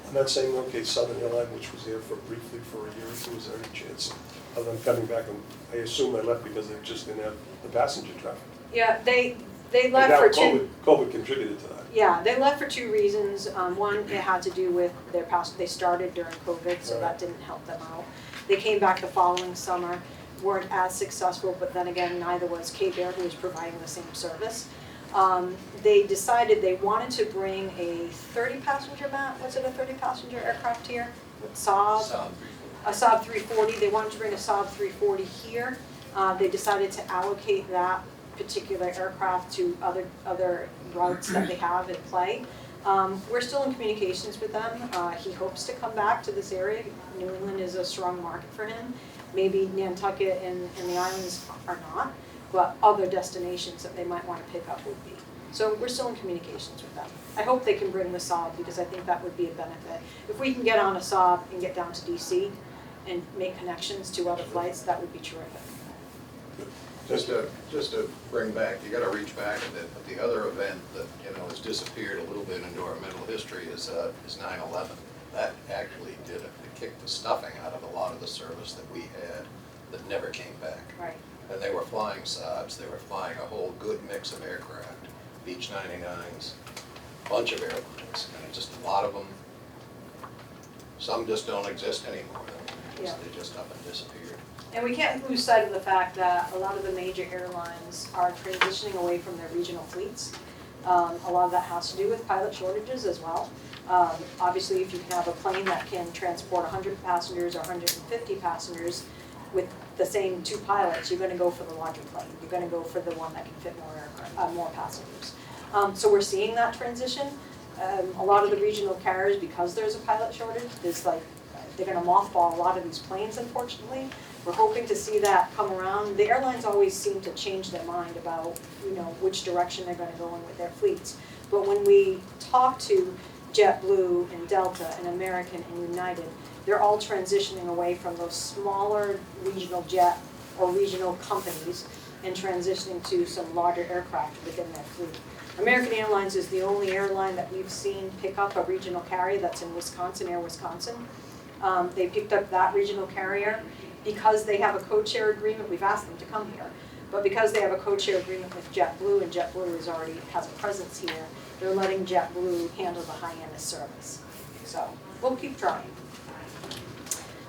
On that same note, case Southern Airlines, which was there for briefly for a year or two, is there any chance of them coming back? And I assume they left because they just didn't have the passenger traffic. Yeah, they And left now for two. COVID contributed to that. Yeah, they left for two reasons. One, it had to do with they started during COVID, so that didn't help them out. They came back the following summer, weren't as successful, but then again, neither was Cape Air, who was providing the same service. They decided they wanted to bring a 30-passenger, Matt, was it a 30-passenger aircraft here? Saab. A Saab 340, they wanted to bring a Saab 340 here. They decided to allocate that particular aircraft to other routes that they have in play. We're still in communications with them. He hopes to come back to this area. New England is a strong market for him. Maybe Nantucket and the islands are not, but other destinations that they might want to pick up would be. So we're still in communications with them. I hope they can bring the Saab because I think that would be a benefit. If we can get on a Saab and get down to DC and make connections to other flights, that would be terrific. Just to bring back, you gotta reach back a bit, but the other event that, has disappeared a little bit into our mental history is 9/11. That actually it kicked the stuffing out of a lot of the service that we had that never came back. Right. And they were flying Saabs, they were flying a whole good mix of aircraft, Beech 99s, bunch of airlines, and just a lot of them, some just don't exist anymore. Yeah. They just up and disappeared. And we can't lose sight of the fact that a lot of the major airlines are transitioning away from their regional fleets. A lot of that has to do with pilot shortages as well. Obviously, if you can have a plane that can transport 100 passengers or 150 passengers with the same two pilots, you're going to go for the larger plane. You're going to go for the one that can fit more passengers. So we're seeing that transition. A lot of the regional carriers, because there's a pilot shortage, they're going to mothball a lot of these planes, unfortunately. We're hoping to see that come around. The airlines always seem to change their mind about, which direction they're going to go in with their fleets. But when we talk to JetBlue and Delta and American and United, they're all transitioning away from those smaller regional jet or regional companies and transitioning to some larger aircraft within their fleet. American Airlines is the only airline that we've seen pick up a regional carrier that's in Wisconsin, Air Wisconsin. They picked up that regional carrier because they have a code-share agreement. We've asked them to come here, but because they have a code-share agreement with JetBlue and JetBlue already has a presence here, they're letting JetBlue handle the Hyannis service. So we'll keep trying.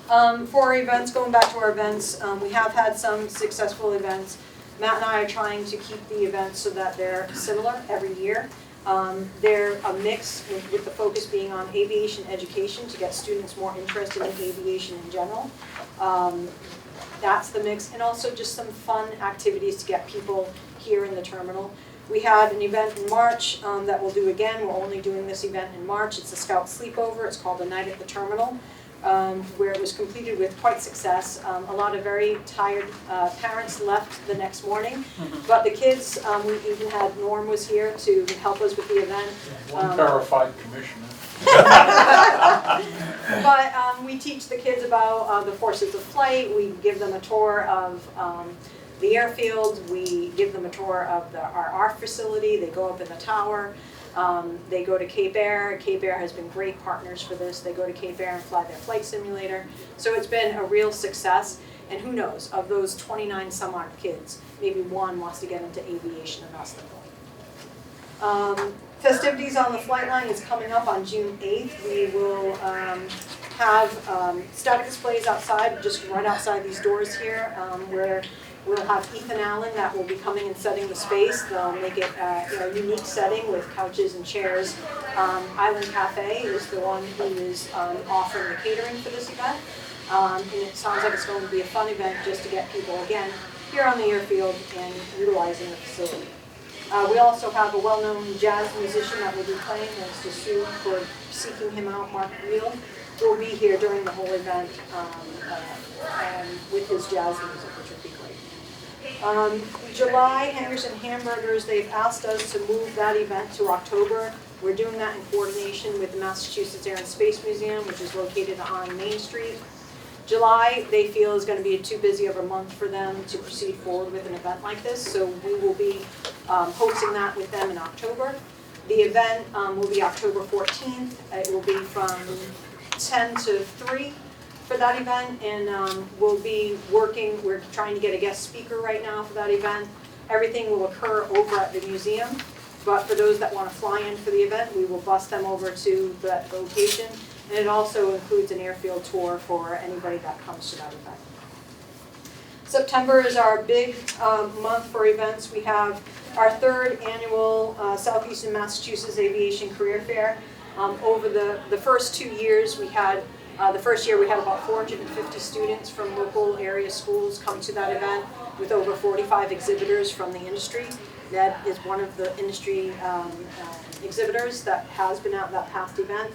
For our events, going back to our events, we have had some successful events. Matt and I are trying to keep the events so that they're similar every year. They're a mix with the focus being on aviation education to get students more interested in aviation in general. That's the mix, and also just some fun activities to get people here in the terminal. We had an event in March that we'll do again. We're only doing this event in March. It's a Scout sleepover. It's called The Night at the Terminal, where it was completed with quite success. A lot of very tired parents left the next morning, but the kids, we even had Norm was here to help us with the event. One terrified commissioner. But we teach the kids about the forces of flight. We give them a tour of the airfield. We give them a tour of our ARC facility. They go up in the tower. They go to Cape Air. Cape Air has been great partners for this. They go to Cape Air and fly their flight simulator. So it's been a real success. And who knows, of those 29 some odd kids, maybe one wants to get into aviation and that's the point. Festivities on the flight line is coming up on June 8th. We will have static displays outside, just right outside these doors here, where we'll have Ethan Allen that will be coming and setting the space. They'll make it a unique setting with couches and chairs. Island Cafe is the one who is offering the catering for this event. And it sounds like it's going to be a fun event just to get people, again, here on the airfield and utilizing the facility. We also have a well-known jazz musician that will be playing. That's to sue for seeking him out, Mark Reel. will be here during the whole event with his jazz music, which would be great. July, Hangers and Hamburgers, they've asked us to move that event to October. We're doing that in coordination with the Massachusetts Air and Space Museum, which is located on Main Street. July, they feel, is going to be too busy of a month for them to proceed forward with an event like this, so we will be hosting that with them in October. The event will be October 14th. It will be from 10 to 3 for that event, and we'll be working, we're trying to get a guest speaker right now for that event. Everything will occur over at the museum, but for those that want to fly in for the event, we will bus them over to that location. And it also includes an airfield tour for anybody that comes to that event. September is our big month for events. We have our 3rd annual Southeastern Massachusetts Aviation Career Fair. Over the first 2 years, we had, the first year we had about 450 students from local area schools come to that event with over 45 exhibitors from the industry. Ned is one of the industry exhibitors that has been at that past event.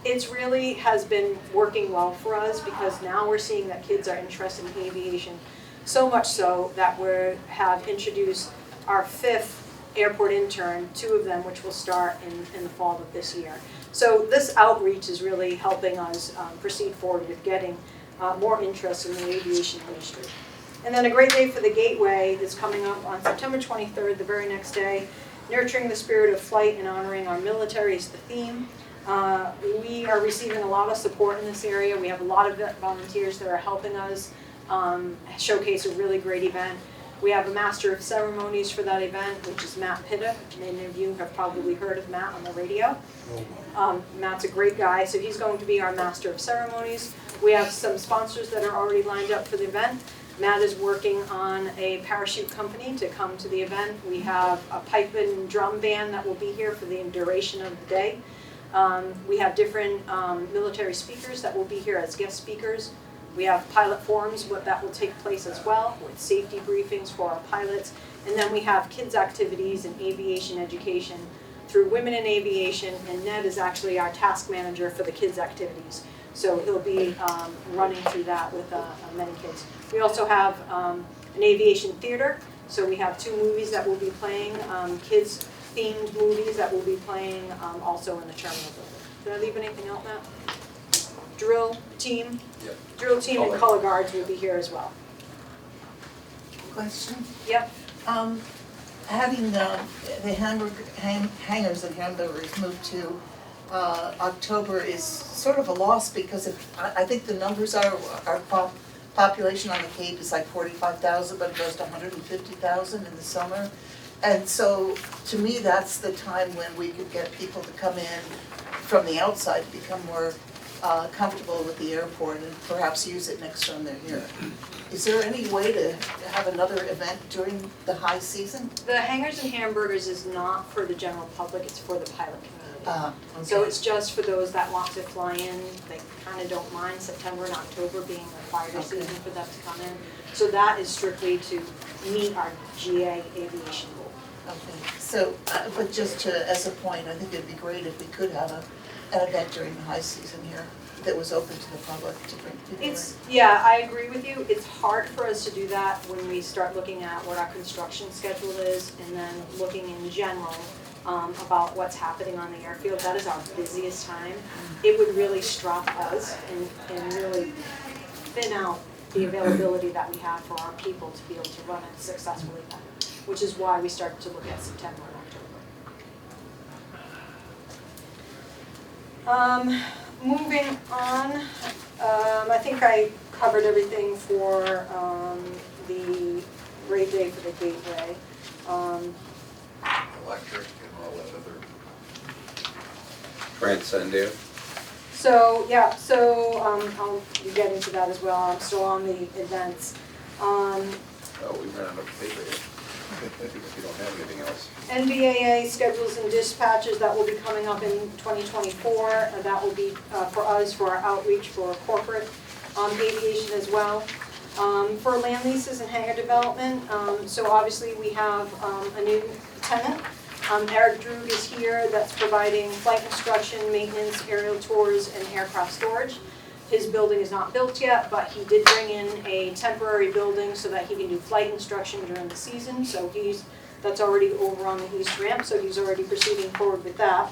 It's really has been working well for us because now we're seeing that kids are interested in aviation, so much so that we have introduced our 5th airport intern, 2 of them which will start in the fall of this year. So this outreach is really helping us proceed forward with getting more interest in the aviation industry. And then a great day for the Gateway is coming up on September 23rd, the very next day. Nurturing the spirit of flight and honoring our military is the theme. We are receiving a lot of support in this area. We have a lot of volunteers that are helping us showcase a really great event. We have a Master of Ceremonies for that event, which is Matt Pitta. Many of you have probably heard of Matt on the radio. Matt's a great guy, so he's going to be our Master of Ceremonies. We have some sponsors that are already lined up for the event. Matt is working on a parachute company to come to the event. We have a pipe and drum band that will be here for the duration of the day. We have different military speakers that will be here as guest speakers. We have pilot forums that will take place as well with safety briefings for our pilots. And then we have kids activities and aviation education through Women in Aviation, and Ned is actually our task manager for the kids activities. So he'll be running through that with many kids. We also have an aviation theater. So we have 2 movies that will be playing, kids themed movies that will be playing also in the terminal building. Did I leave anything out, Matt? Drill team? Yep. Drill team and color guards will be here as well. Question? Yep. Having the hangers and hamburgers moved to October is sort of a loss because I think the numbers are our population on the Cape is like 45,000, but it goes to 150,000 in the summer. And so, to me, that's the time when we could get people to come in from the outside to become more comfortable with the airport and perhaps use it next time they're here. Is there any way to have another event during the high season? The Hangers and Hamburgers is not for the general public, it's for the pilot community. Okay. So it's just for those that want to fly in. They kind of don't mind September and October being the quieter season for them to come in. So that is strictly to meet our GA aviation goal. Okay, so, but just to, as a point, I think it'd be great if we could have an event during the high season here that was open to the public to bring people in. Yeah, I agree with you. It's hard for us to do that when we start looking at what our construction schedule is and then looking in general about what's happening on the airfield. That is our busiest time. It would really strop us and really thin out the availability that we have for our people to be able to run it successfully then, which is why we started to look at September and October. Moving on, I think I covered everything for the great day for the Gateway. Electric and all that other. Transcend. So, yeah, so I'll get into that as well. I'm still on the events. Oh, we ran out of paper here. If you don't have anything else. NBAA schedules and dispatches that will be coming up in 2024. That will be for us, for our outreach for corporate aviation as well. For land leases and hangar development, so obviously we have a new tenant Eric Droog is here, that's providing flight instruction, maintenance, aerial tours, and aircraft storage. His building is not built yet, but he did bring in a temporary building so that he can do flight instruction during the season. So that's already over on the east ramp, so he's already proceeding forward with that.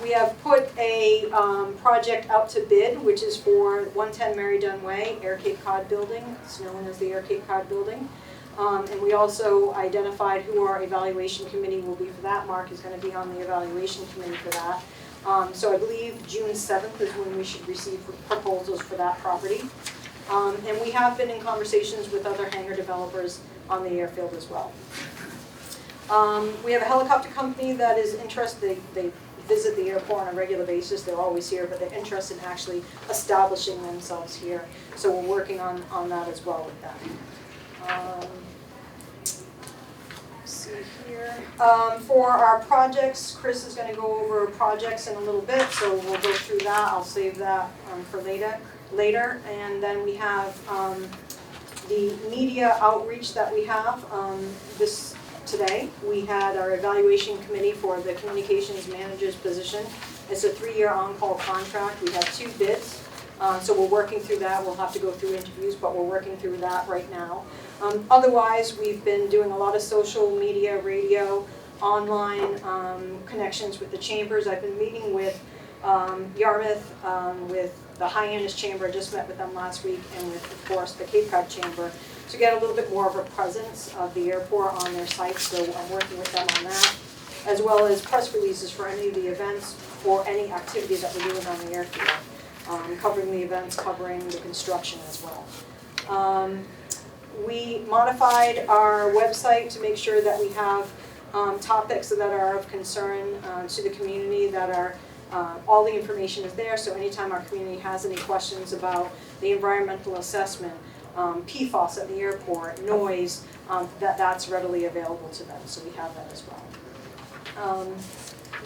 We have put a project out to bid, which is for 110 Mary Dunn Way, Air Cape Cod Building. It's known as the Air Cape Cod Building. And we also identified who our evaluation committee will be for that. Mark is going to be on the evaluation committee for that. So I believe June 7th is when we should receive proposals for that property. And we have been in conversations with other hangar developers on the airfield as well. We have a helicopter company that is interested, they visit the airport on a regular basis, they're always here, but they're interested in actually establishing themselves here. So we're working on that as well with them. Let's see here. For our projects, Chris is going to go over projects in a little bit, so we'll go through that. I'll save that for later. And then we have the media outreach that we have today. We had our evaluation committee for the communications manager's position. It's a 3-year on-call contract. We have 2 bids. So we're working through that. We'll have to go through interviews, but we're working through that right now. Otherwise, we've been doing a lot of social media, radio, online connections with the chambers. I've been meeting with Yarmouth, with the Hyannis Chamber. I just met with them last week, and with, of course, the Cape Cod Chamber to get a little bit more of a presence of the airport on their site. So I'm working with them on that, as well as press releases for any of the events or any activities that we're doing on the airfield. Covering the events, covering the construction as well. We modified our website to make sure that we have topics that are of concern to the community, that are all the information is there. So anytime our community has any questions about the environmental assessment, PFAS at the airport, noise, that's readily available to them. So we have that as well.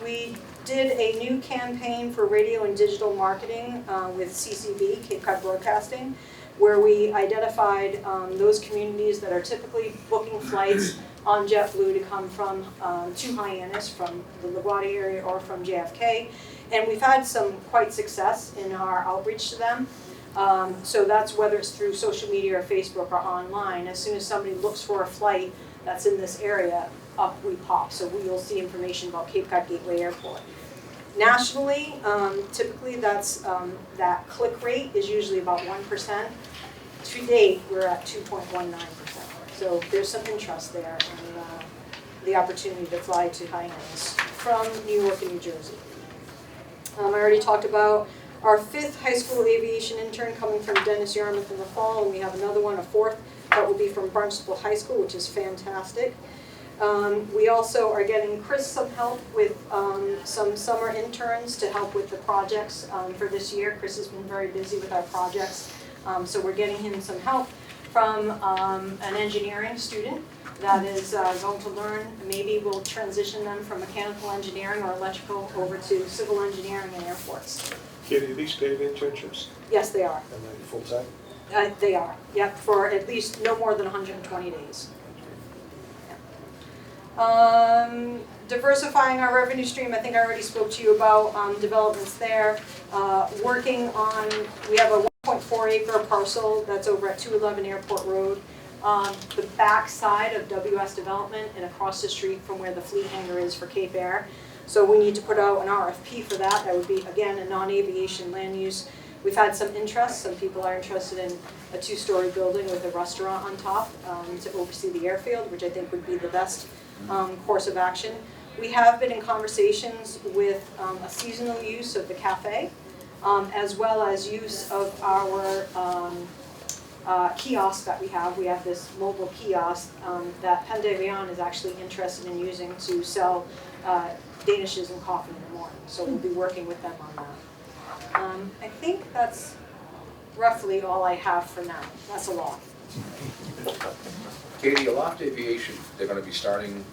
We did a new campaign for radio and digital marketing with CCB, Cape Cod Broadcasting, where we identified those communities that are typically booking flights on JetBlue to come from to Hyannis from the LaGuardia area or from JFK. And we've had some quite success in our outreach to them. So that's whether it's through social media or Facebook or online. As soon as somebody looks for a flight that's in this area, up we pop. So we'll see information about Cape Cod Gateway Airport. Nationally, typically that's that click rate is usually about 1%. To date, we're at 2.19%. So there's some interest there in the opportunity to fly to Hyannis from New York and New Jersey. I already talked about our 5th high school aviation intern coming from Dennis Yarmouth in the fall, and we have another one, a 4th, that will be from Barnstable High School, which is fantastic. We also are getting Chris some help with some summer interns to help with the projects for this year. Chris has been very busy with our projects, so we're getting him some help from an engineering student that is going to learn. Maybe we'll transition them from mechanical engineering or electrical over to civil engineering and airports. Katie, are these paid internships? Yes, they are. And they full-time? They are, yep, for at least no more than 120 days. Diversifying our revenue stream, I think I already spoke to you about developments there. Working on, we have a 1.4 acre parcel that's over at 211 Airport Road. The back side of WS Development and across the street from where the fleet hangar is for Cape Air. So we need to put out an RFP for that. That would be, again, a non-aviation land use. We've had some interest. Some people are interested in a 2-story building with a restaurant on top to oversee the airfield, which I think would be the best course of action. We have been in conversations with a seasonal use of the cafe, as well as use of our kiosk that we have. We have this mobile kiosk that Penn de Leon is actually interested in using to sell danishes and coffee in the morning. So we'll be working with them on that. I think that's roughly all I have for now. That's a lot. Katie, Aloft Aviation, they're going to be starting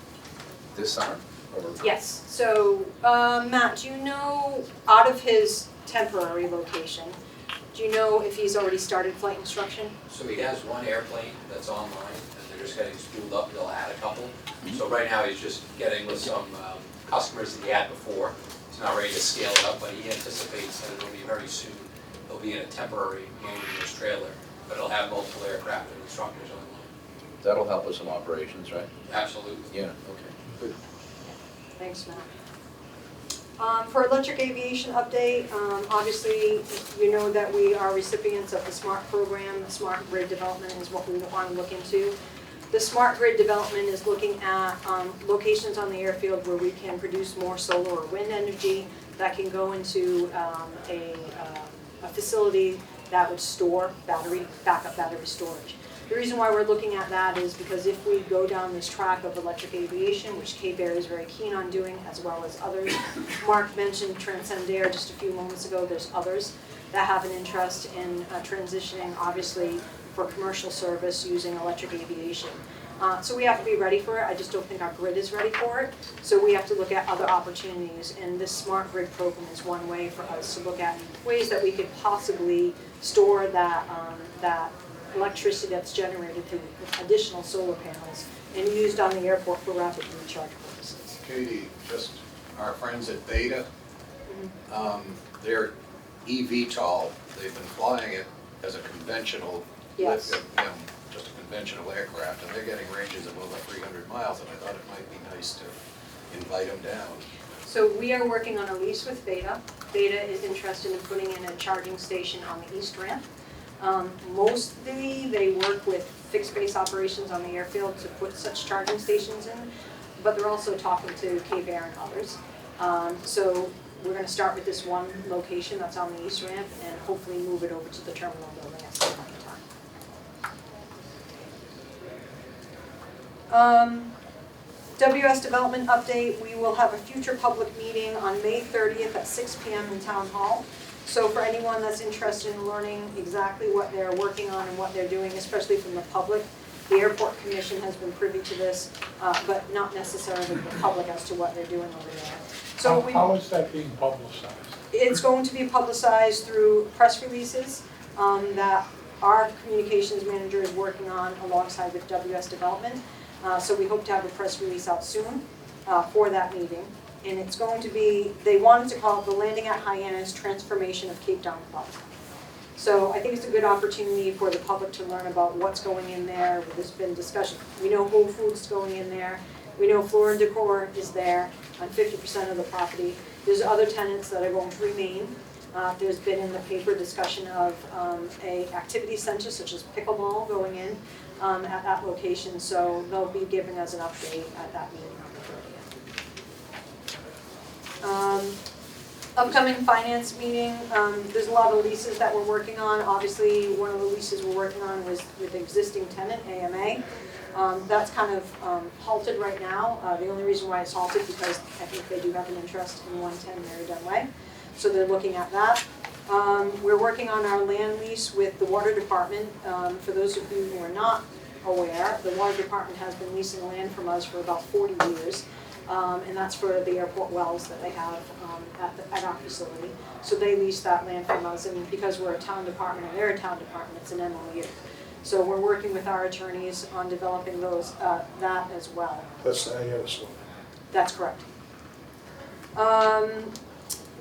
this summer? Or? Yes. So Matt, do you know, out of his temporary location, do you know if he's already started flight instruction? So he has one airplane that's online, and just getting spooled up, they'll add a couple. So right now, he's just getting with some customers that he had before. He's not ready to scale it up, but he anticipates that it'll be very soon. He'll be in a temporary mode in this trailer, but it'll have multiple aircraft and instructors on it. That'll help with some operations, right? Absolutely. Yeah, okay, good. Thanks, Matt. For electric aviation update, obviously, you know that we are recipients of the SMART program. The SMART grid development is what we want to look into. The SMART grid development is looking at locations on the airfield where we can produce more solar or wind energy that can go into a facility that would store backup battery storage. The reason why we're looking at that is because if we go down this track of electric aviation, which K-Bear is very keen on doing, as well as others, Mark mentioned Transcendair just a few moments ago, there's others that have an interest in transitioning, obviously, for commercial service using electric aviation. So we have to be ready for it. I just don't think our grid is ready for it. So we have to look at other opportunities, and this smart grid program is one way for us to look at ways that we could possibly store that electricity that's generated through additional solar panels and used on the airport for rapid recharge purposes. Katie, just our friends at Beta, their eVTOL, they've been flying it as a conventional, Yes. just a conventional aircraft, and they're getting ranges of over 300 miles, and I thought it might be nice to invite them down. So we are working on a lease with Beta. Beta is interested in putting in a charging station on the east ramp. Mostly they work with fixed base operations on the airfield to put such charging stations in, but they're also talking to K-Bear and others. So we're going to start with this one location that's on the east ramp and hopefully move it over to the terminal building at some point in time. WS development update, we will have a future public meeting on May 30th at 6 p.m. in Town Hall. So for anyone that's interested in learning exactly what they're working on and what they're doing, especially from the public, the Airport Commission has been privy to this, but not necessarily the public as to what they're doing over there. So How is that being publicized? It's going to be publicized through press releases that our communications manager is working on alongside with WS Development. So we hope to have a press release out soon for that meeting. And it's going to be, they wanted to call it the Landing at Hyannis Transformation of Cape Town Plaza. So I think it's a good opportunity for the public to learn about what's going in there. There's been discussion. We know Whole Foods is going in there. We know Floor and Decor is there on 50% of the property. There's other tenants that are going to remain. There's been in the paper discussion of a activity center such as pickleball going in at that location. So they'll be giving us an update at that meeting on the 30th. Upcoming finance meeting, there's a lot of leases that we're working on. Obviously, one of the leases we're working on was with existing tenant, AMA. That's kind of halted right now. The only reason why it's halted because I think they do have an interest in 110 Mary Dunway. So they're looking at that. We're working on our land lease with the Water Department. For those of you who are not aware, the Water Department has been leasing land from us for about 40 years. And that's for the airport wells that they have at our facility. So they lease that land from us, and because we're a town department and they're a town department, it's an MOU. So we're working with our attorneys on developing those, that as well. That's the Hyannis one. That's correct.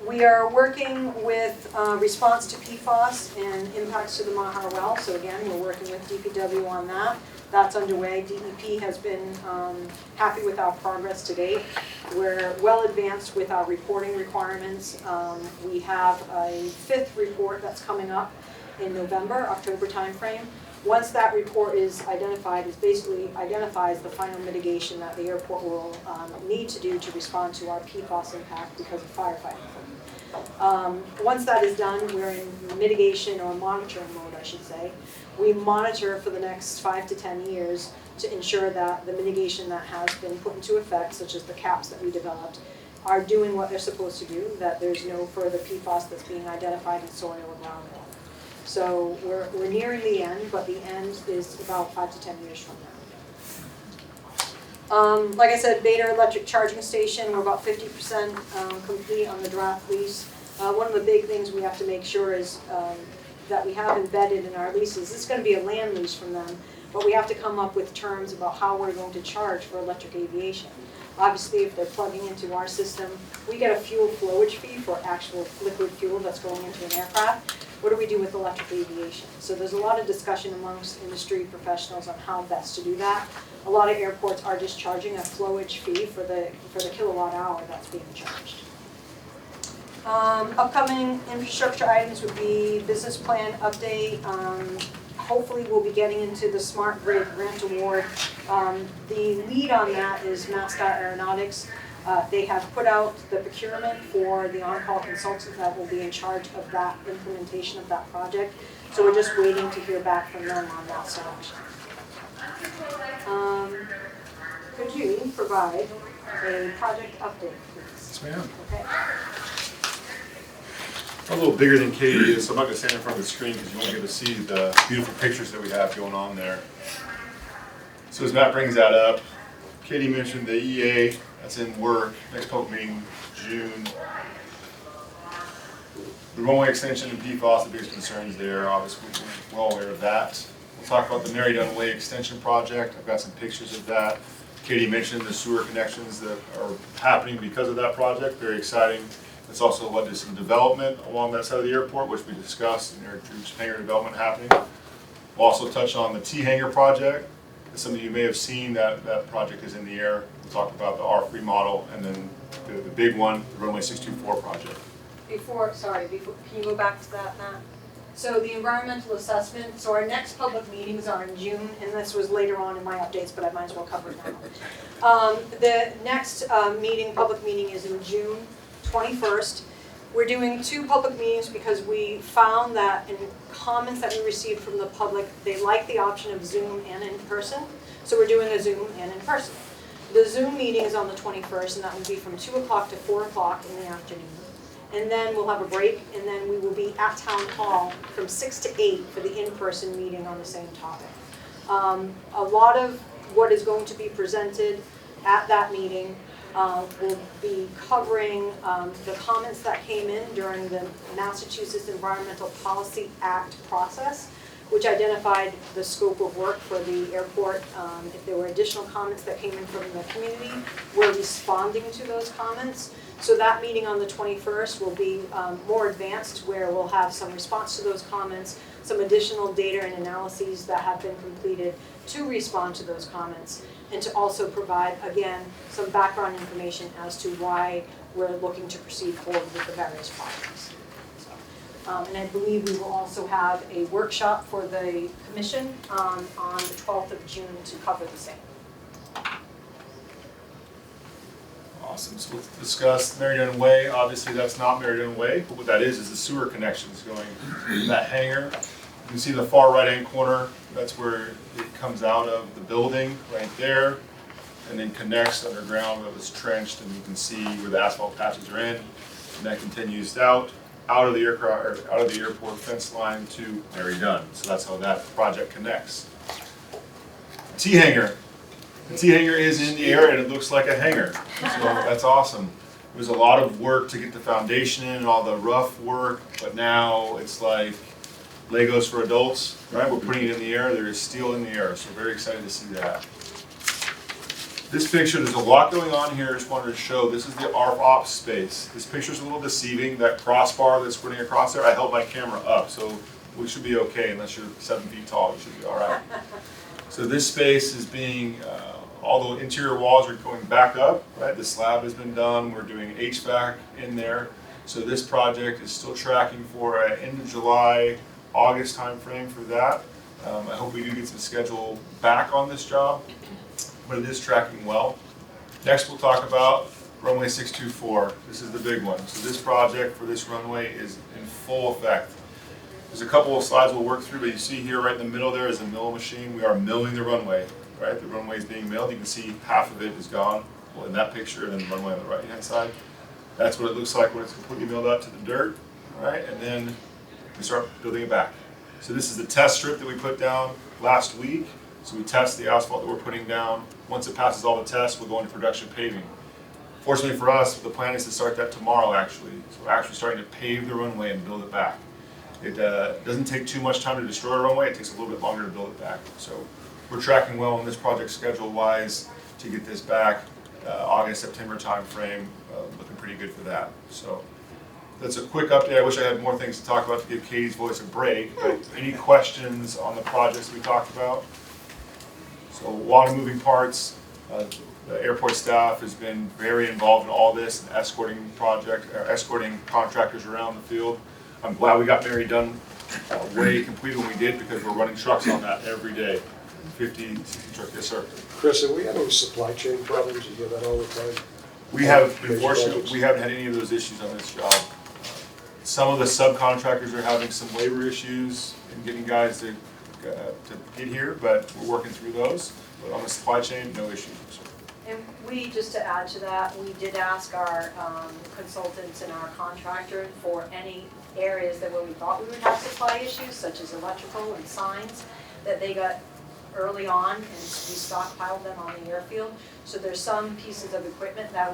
We are working with response to PFAS and impacts to the Mahar well. So again, we're working with DPW on that. That's underway. DEP has been happy with our progress to date. We're well advanced with our reporting requirements. We have a 5th report that's coming up in November, October timeframe. Once that report is identified, it basically identifies the final mitigation that the airport will need to do to respond to our PFAS impact because of firefighting. Once that is done, we're in mitigation or monitoring mode, I should say. We monitor for the next 5 to 10 years to ensure that the mitigation that has been put into effect, such as the caps that we developed, are doing what they're supposed to do, that there's no further PFAS that's being identified in soil or groundwater. So we're nearing the end, but the end is about 5 to 10 years from now. Like I said, Beta electric charging station, we're about 50% complete on the draft lease. One of the big things we have to make sure is that we have embedded in our leases, this is going to be a land lease from them, but we have to come up with terms about how we're going to charge for electric aviation. Obviously, if they're plugging into our system, we get a fuel flowage fee for actual liquid fuel that's going into an aircraft. What do we do with electric aviation? So there's a lot of discussion amongst industry professionals on how best to do that. A lot of airports are just charging a flowage fee for the kilowatt hour that's being charged. Upcoming infrastructure items would be business plan update. Hopefully we'll be getting into the Smart Grid Grant Award. The lead on that is Mascot Aeronautics. They have put out the procurement for the on-call consultant that will be in charge of that implementation of that project. So we're just waiting to hear back from them on that selection. Could you provide a project update, please? Yes, ma'am. Okay. I'm a little bigger than Katie is, so I'm not going to stand in front of the screen because you won't get to see the beautiful pictures that we have going on there. So as Matt brings that up, Katie mentioned the EA that's in work. Next public meeting, June. The runway extension and PFAS, the biggest concerns there. Obviously, we're well aware of that. We'll talk about the Mary Dunaway extension project. I've got some pictures of that. Katie mentioned the sewer connections that are happening because of that project. Very exciting. It's also led to some development along that side of the airport, which we discussed, and there's hangar development happening. We'll also touch on the T-hangar project. As some of you may have seen, that project is in the air. We'll talk about the R3 model, and then the big one, the runway 624 project. Can you go back to that, Matt? So the environmental assessment, so our next public meetings are in June, and this was later on in my updates, but I might as well cover it now. The next public meeting is in June 21st. We're doing 2 public meetings because we found that in comments that we received from the public, they like the option of Zoom and in person. So we're doing a Zoom and in person. The Zoom meeting is on the 21st, and that will be from 2 o'clock to 4 o'clock in the afternoon. And then we'll have a break, and then we will be at Town Hall from 6 to 8 for the in-person meeting on the same topic. A lot of what is going to be presented at that meeting will be covering the comments that came in during the Massachusetts Environmental Policy Act process, which identified the scope of work for the airport. If there were additional comments that came in from the community, we're responding to those comments. So that meeting on the 21st will be more advanced, where we'll have some response to those comments, some additional data and analyses that have been completed to respond to those comments, and to also provide, again, some background information as to why we're looking to proceed forward with the various projects. And I believe we will also have a workshop for the commission on the 12th of June to cover the same. Awesome. So let's discuss Mary Dunaway. Obviously, that's not Mary Dunaway, but what that is the sewer connections going in that hangar. You can see the far right-hand corner. That's where it comes out of the building, right there, and then connects underground. That was trenched, and you can see where the asphalt patches are in, and that continues out of the aircraft, or out of the airport fence line to Mary Dunn. So that's how that project connects. T-hangar. The T-hangar is in the air, and it looks like a hangar. So that's awesome. There was a lot of work to get the foundation in and all the rough work, but now it's like Legos for adults, right? We're putting it in the air. There is steel in the air, so very excited to see that. This picture, there's a lot going on here. I just wanted to show, this is the ARP ops space. This picture's a little deceiving, that crossbar that's running across there. I held my camera up, so we should be okay. Unless you're 7 feet tall, you should be all right. So this space is being, all the interior walls are going back up, right? The slab has been done. We're doing HVAC in there. So this project is still tracking for an end of July, August timeframe for that. I hope we do get some schedule back on this job, but it is tracking well. Next we'll talk about runway 624. This is the big one. So this project for this runway is in full effect. There's a couple of slides we'll work through, but you see here right in the middle there is a mill machine. We are milling the runway, right? The runway is being milled. You can see half of it is gone, well, in that picture, and then the runway on the right-hand side. That's what it looks like when it's completely milled out to the dirt, right? And then we start building it back. So this is the test strip that we put down last week. So we test the asphalt that we're putting down. Once it passes all the tests, we'll go into production paving. Fortunately for us, the plan is to start that tomorrow, actually. So we're actually starting to pave the runway and build it back. It doesn't take too much time to destroy a runway. It takes a little bit longer to build it back. So we're tracking well on this project schedule-wise to get this back. August, September timeframe, looking pretty good for that. So that's a quick update. I wish I had more things to talk about to give Katie's voice a break, but any questions on the projects we talked about? So a lot of moving parts. The airport staff has been very involved in all this, and escorting contractors around the field. I'm glad we got Mary done way completed when we did, because we're running trucks on that every day. 50, 60 trucks, yes sir. Chris, have we had any supply chain problems? You hear that all the time? We have, Major unfortunately, projects? we haven't had any of those issues on this job. Some of the subcontractors are having some labor issues in getting guys to get here, but we're working through those. But on the supply chain, no issues. And we, just to add to that, we did ask our consultants and our contractor for any areas that where we thought we would have supply issues, such as electrical and signs, that they got early on, and we stockpiled them on the airfield. So there's some pieces of equipment that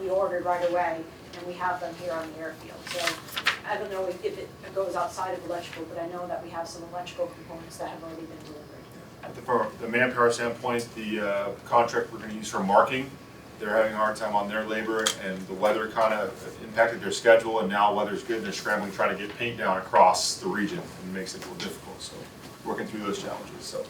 we ordered right away, and we have them here on the airfield. So I don't know if it goes outside of electrical, but I know that we have some electrical components that have already been delivered. From the manpower standpoint, the contract we're going to use for marking, they're having a hard time on their labor, and the weather kind of impacted their schedule, and now weather's good, and they're scrambling trying to get paint down across the region, and it makes it a little difficult. So working through those challenges. So.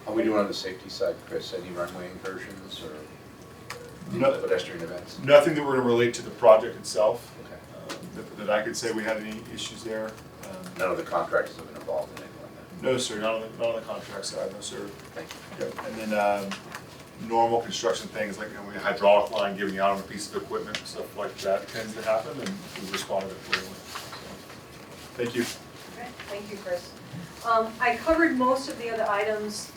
How are we doing on the safety side, Chris? Any runway incursions or No, pedestrian events? nothing that we're going to relate to the project itself. Okay. That I could say we had any issues there. None of the contractors have been involved in anything like that? No, sir, not on the contract side, no, sir. Thank you. Yep. And then normal construction things like a hydraulic line giving out on a piece of equipment, stuff like that tends to happen, and we responded accordingly. So, thank you. Okay, thank you, Chris. I covered most of the other items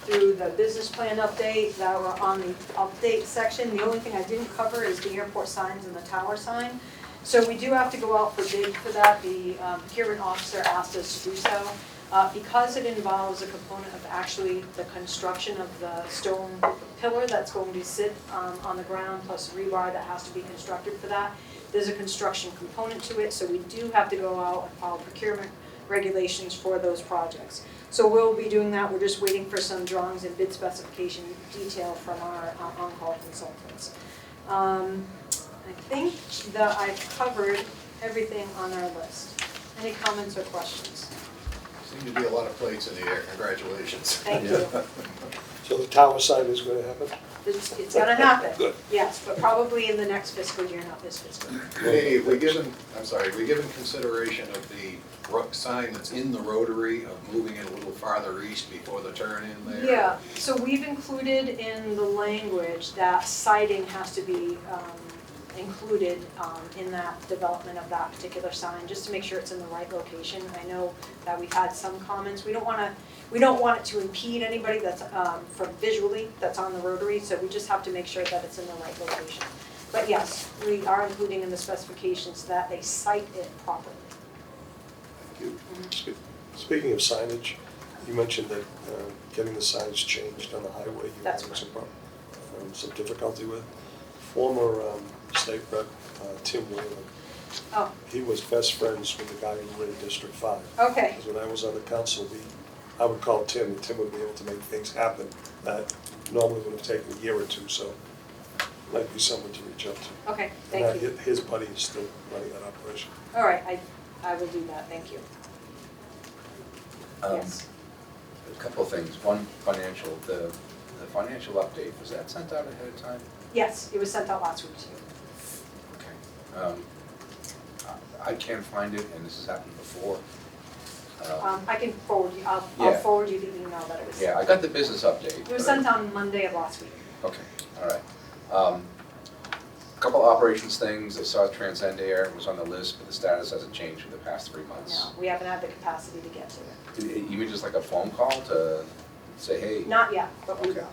through the business plan update that were on the update section. The only thing I didn't cover is the airport signs and the tower sign. So we do have to go out for bid for that. The procurement officer asked us to do so. Because it involves a component of actually the construction of the stone pillar that's going to sit on the ground, plus rebar that has to be constructed for that, there's a construction component to it, so we do have to go out and follow procurement regulations for those projects. So we'll be doing that. We're just waiting for some drawings and bid specification detail from our on-call consultants. I think that I've covered everything on our list. Any comments or questions? Seem to be a lot of plates in the air. Congratulations. Thank you. So the tower sign is going to happen? It's gonna happen. Good. Yes, but probably in the next fiscal year, not this fiscal year. Hey, have we given consideration of the sign that's in the rotary, of moving it a little farther east before the turn in there? Yeah, so we've included in the language that siding has to be included in that development of that particular sign, just to make sure it's in the right location. I know that we've had some comments. We don't want it to impede anybody that's from visually that's on the rotary, so we just have to make sure that it's in the right location. But yes, we are including in the specifications that they site it properly. Thank you. Speaking of signage, you mentioned that getting the signs changed on the highway you That's had some difficulty with. Former state rep Tim Wheeler, Oh, he was best friends with the guy who ran District 5. okay. Because when I was on the council, I would call Tim, and Tim would be able to make things happen that normally would have taken a year or two, so might be someone to reach out to. Okay, And thank you. his buddy is still running that operation. All right, I will do that, thank you. Yes. A couple of things. One, financial. The financial update, was that sent out ahead of time? Yes, it was sent out last week to you. Okay. I can't find it, and this has happened before. I can forward you, I'll Yeah. forward you the email that it was sent. Yeah, I got the business update. It was sent on Monday of last week. Okay, all right. Couple operations things. I saw Transcend Air was on the list, but the status hasn't changed for the past 3 months. No, we haven't had the capacity to get to it. Even just like a phone call to say, hey. Not yet, but we Okay. will.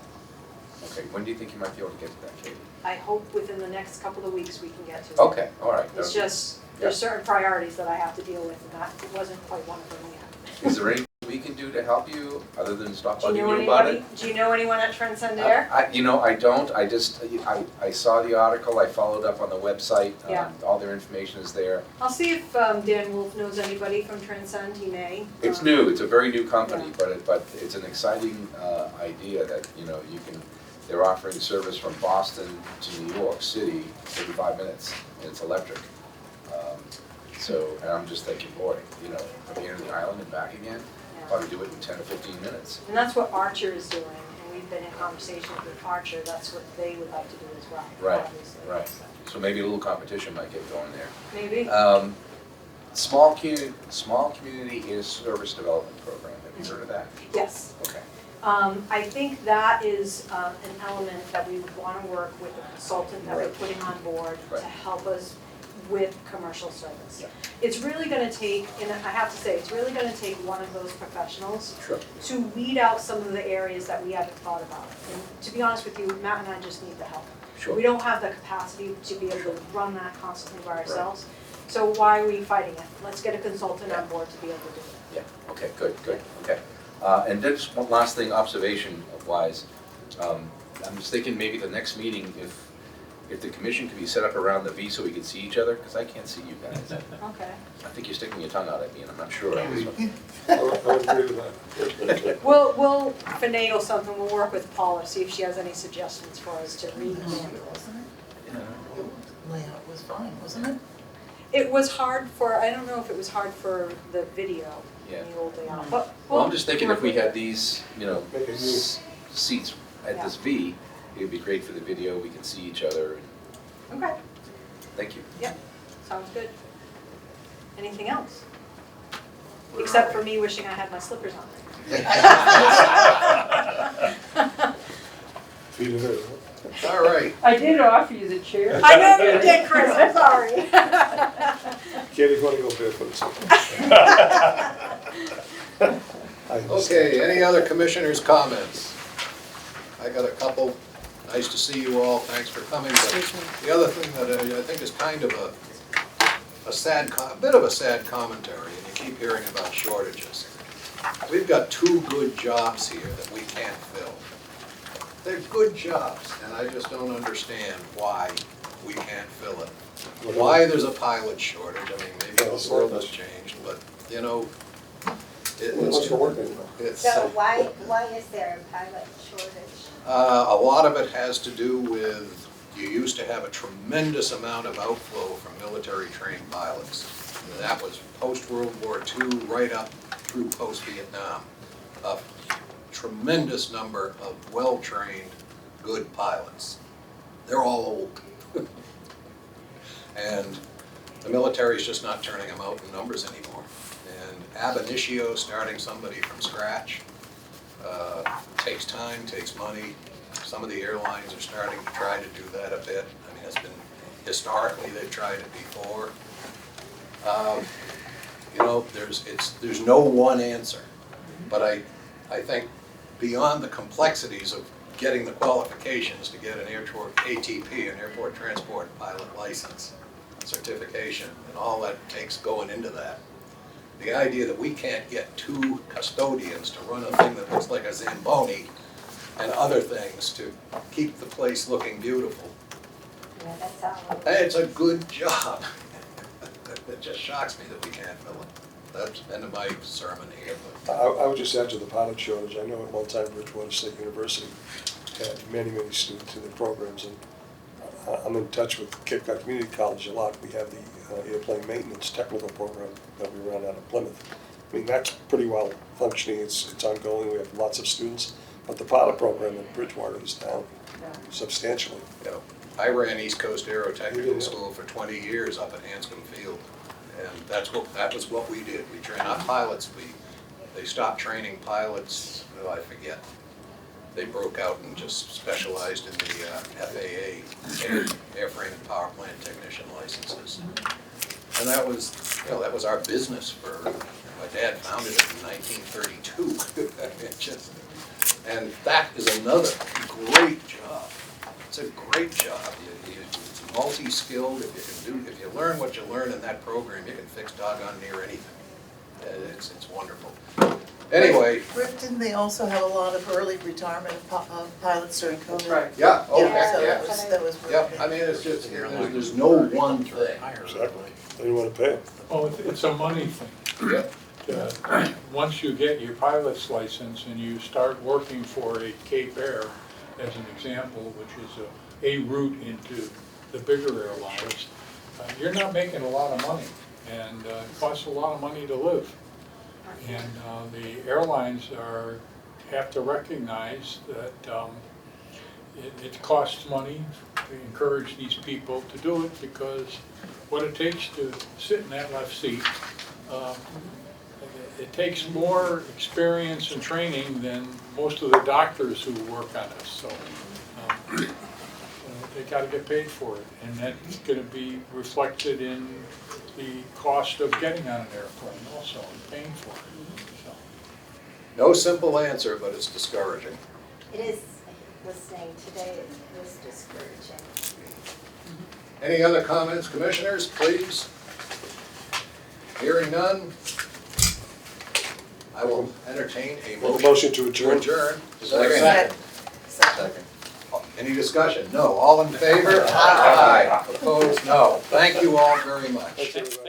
Okay, when do you think you might be able to get to that, Katie? I hope within the next couple of weeks we can get to it. Okay, all right. It's just, there's certain priorities that I have to deal with, and that wasn't quite one of them yet. Is there any we we can do to help you, other than stop Do you bugging know you about it? anybody, do you know anyone at Transcend-Air? You know, I don't, I just, I saw the article, I followed up on the website, Yeah. all their information is there. I'll see if Dan Wolf knows anybody from Transcend, he may. It's Um, new, it's a very new company, Yeah. but it's an exciting idea that, you know, you can, they're offering service from Boston to New York City every 5 minutes, and it's electric. So, and I'm just thinking, boy, you know, from here to the island and back again, Yeah. probably do it in 10 or 15 minutes. And that's what Archer is doing, and we've been in conversations with Archer, that's what they would like to do as well, Right, obviously. right. So maybe a little competition might get going there. Maybe? Small community is service development program, have you heard of that? Yes. Okay. I think that is an element that we would want to work with the consultant that we're Right. putting on board Right. to help us with commercial service. Yeah. It's really gonna take, and I have to say, it's really gonna take one of those professionals Sure. to weed out some of the areas that we haven't thought about. And to be honest with you, Matt and I just need the help. Sure. We don't have the capacity to be able to run that constantly by ourselves. So why are we fighting it? Let's get a consultant on board to be able to do it. Yeah, okay, good, okay. And then just one last thing, observation-wise, I'm just thinking maybe the next meeting, if the commission could be set up around the V so we could see each other, because I can't see you guys. Okay. I think you're sticking your tongue out at me, and I'm not sure. I would agree with that. We'll finagle something, we'll work with Paula, see if she has any suggestions for us to read. Wasn't it? Layout was fine, wasn't it? It was hard for, I don't know if it was hard for the video Yeah. in the old layout, but. Well, I'm just thinking if we work with had it. these, you know, Make it seats at this V, it would be great for the video, we can see each other, and Okay, thank you. sounds good. Anything else? Except for me wishing I had my slippers on. Feed it in. All right, I did offer you the chair. I know you did, Chris, I'm sorry. Katie's gonna go barefoot. okay, any other commissioners' comments? I got a couple. Nice to see you all, thanks for coming. But the other thing that I think is kind of a bit of a sad commentary, and you keep hearing about shortages. We've got 2 good jobs here that we can't fill. They're good jobs, and I just don't understand why we can't fill it. Why there's a pilot shortage, I mean, maybe the world has changed, but, you know, What's the work anymore? it's. So why is there a pilot shortage? A lot of it has to do with, you used to have a tremendous amount of outflow from military-trained pilots. And that was post-World War II, right up through post-Vietnam. A tremendous number of well-trained, good pilots. They're all old. And the military's just not turning them out in numbers anymore. And ab initio, starting somebody from scratch, takes time, takes money. Some of the airlines are starting to try to do that a bit. I mean, it's been, historically, they've tried it before. You know, there's no one answer. But I think beyond the complexities of getting the qualifications to get an airport ATP, an airport transport pilot license certification, and all that takes going into that. The idea that we can't get 2 custodians to run a thing that looks like a Zamboni and other things to keep the place looking beautiful. Yeah, that's all. Hey, it's a good job. It just shocks me that we can't fill it. That's the end of my sermon here. I would just add to the pilot shortage, I know at one time Bridgewater State University had many students in the programs, and I'm in touch with Cape Cod Community College a lot. We have the airplane maintenance technical program that we run out of Plymouth. I mean, that's pretty well functioning, it's ongoing, we have lots of students, but the pilot program in Bridgewater is down substantially. You know, I ran East Coast Aero Technical School for 20 years up at Hanscom Field, and that was what we did. We trained, not pilots, they stopped training pilots, I forget. They broke out and just specialized in the FAA, airframe and power plant technician licenses. And that was, you know, that was our business for, my dad founded it in 1932. And that is another great job. It's a great job. It's multi-skilled. If you learn what you learn in that program, you can fix doggone near anything. It's wonderful. Anyway, Rick, didn't they also have a lot of early retirement of pilots during COVID? Right. yeah, Yeah, okay, so yeah. that was really Yeah, good. I mean, it's just, there's no one thing. Exactly. They didn't want to pay them. Oh, it's a money thing. Yep. Once you get your pilot's license and you start working for a Cape Air, as an example, which is a route into the bigger airlines, you're not making a lot of money, and it costs a lot of money to live. And the airlines have to recognize that it costs money to encourage these people to do it, because what it takes to sit in that left seat, it takes more experience and training than most of the doctors who work on us, so they gotta get paid for it, and that's gonna be reflected in the cost of getting on an airplane also, and paying for it, so. No simple answer, but it's discouraging. It is, listening today, it was discouraging. Any other comments, commissioners, please? Hearing none, I will entertain a Make a motion to adjourn. Is there a second? Second. Any discussion? No. All in favor? Aye. Opposed? No. Thank you all very much. Thanks, everybody.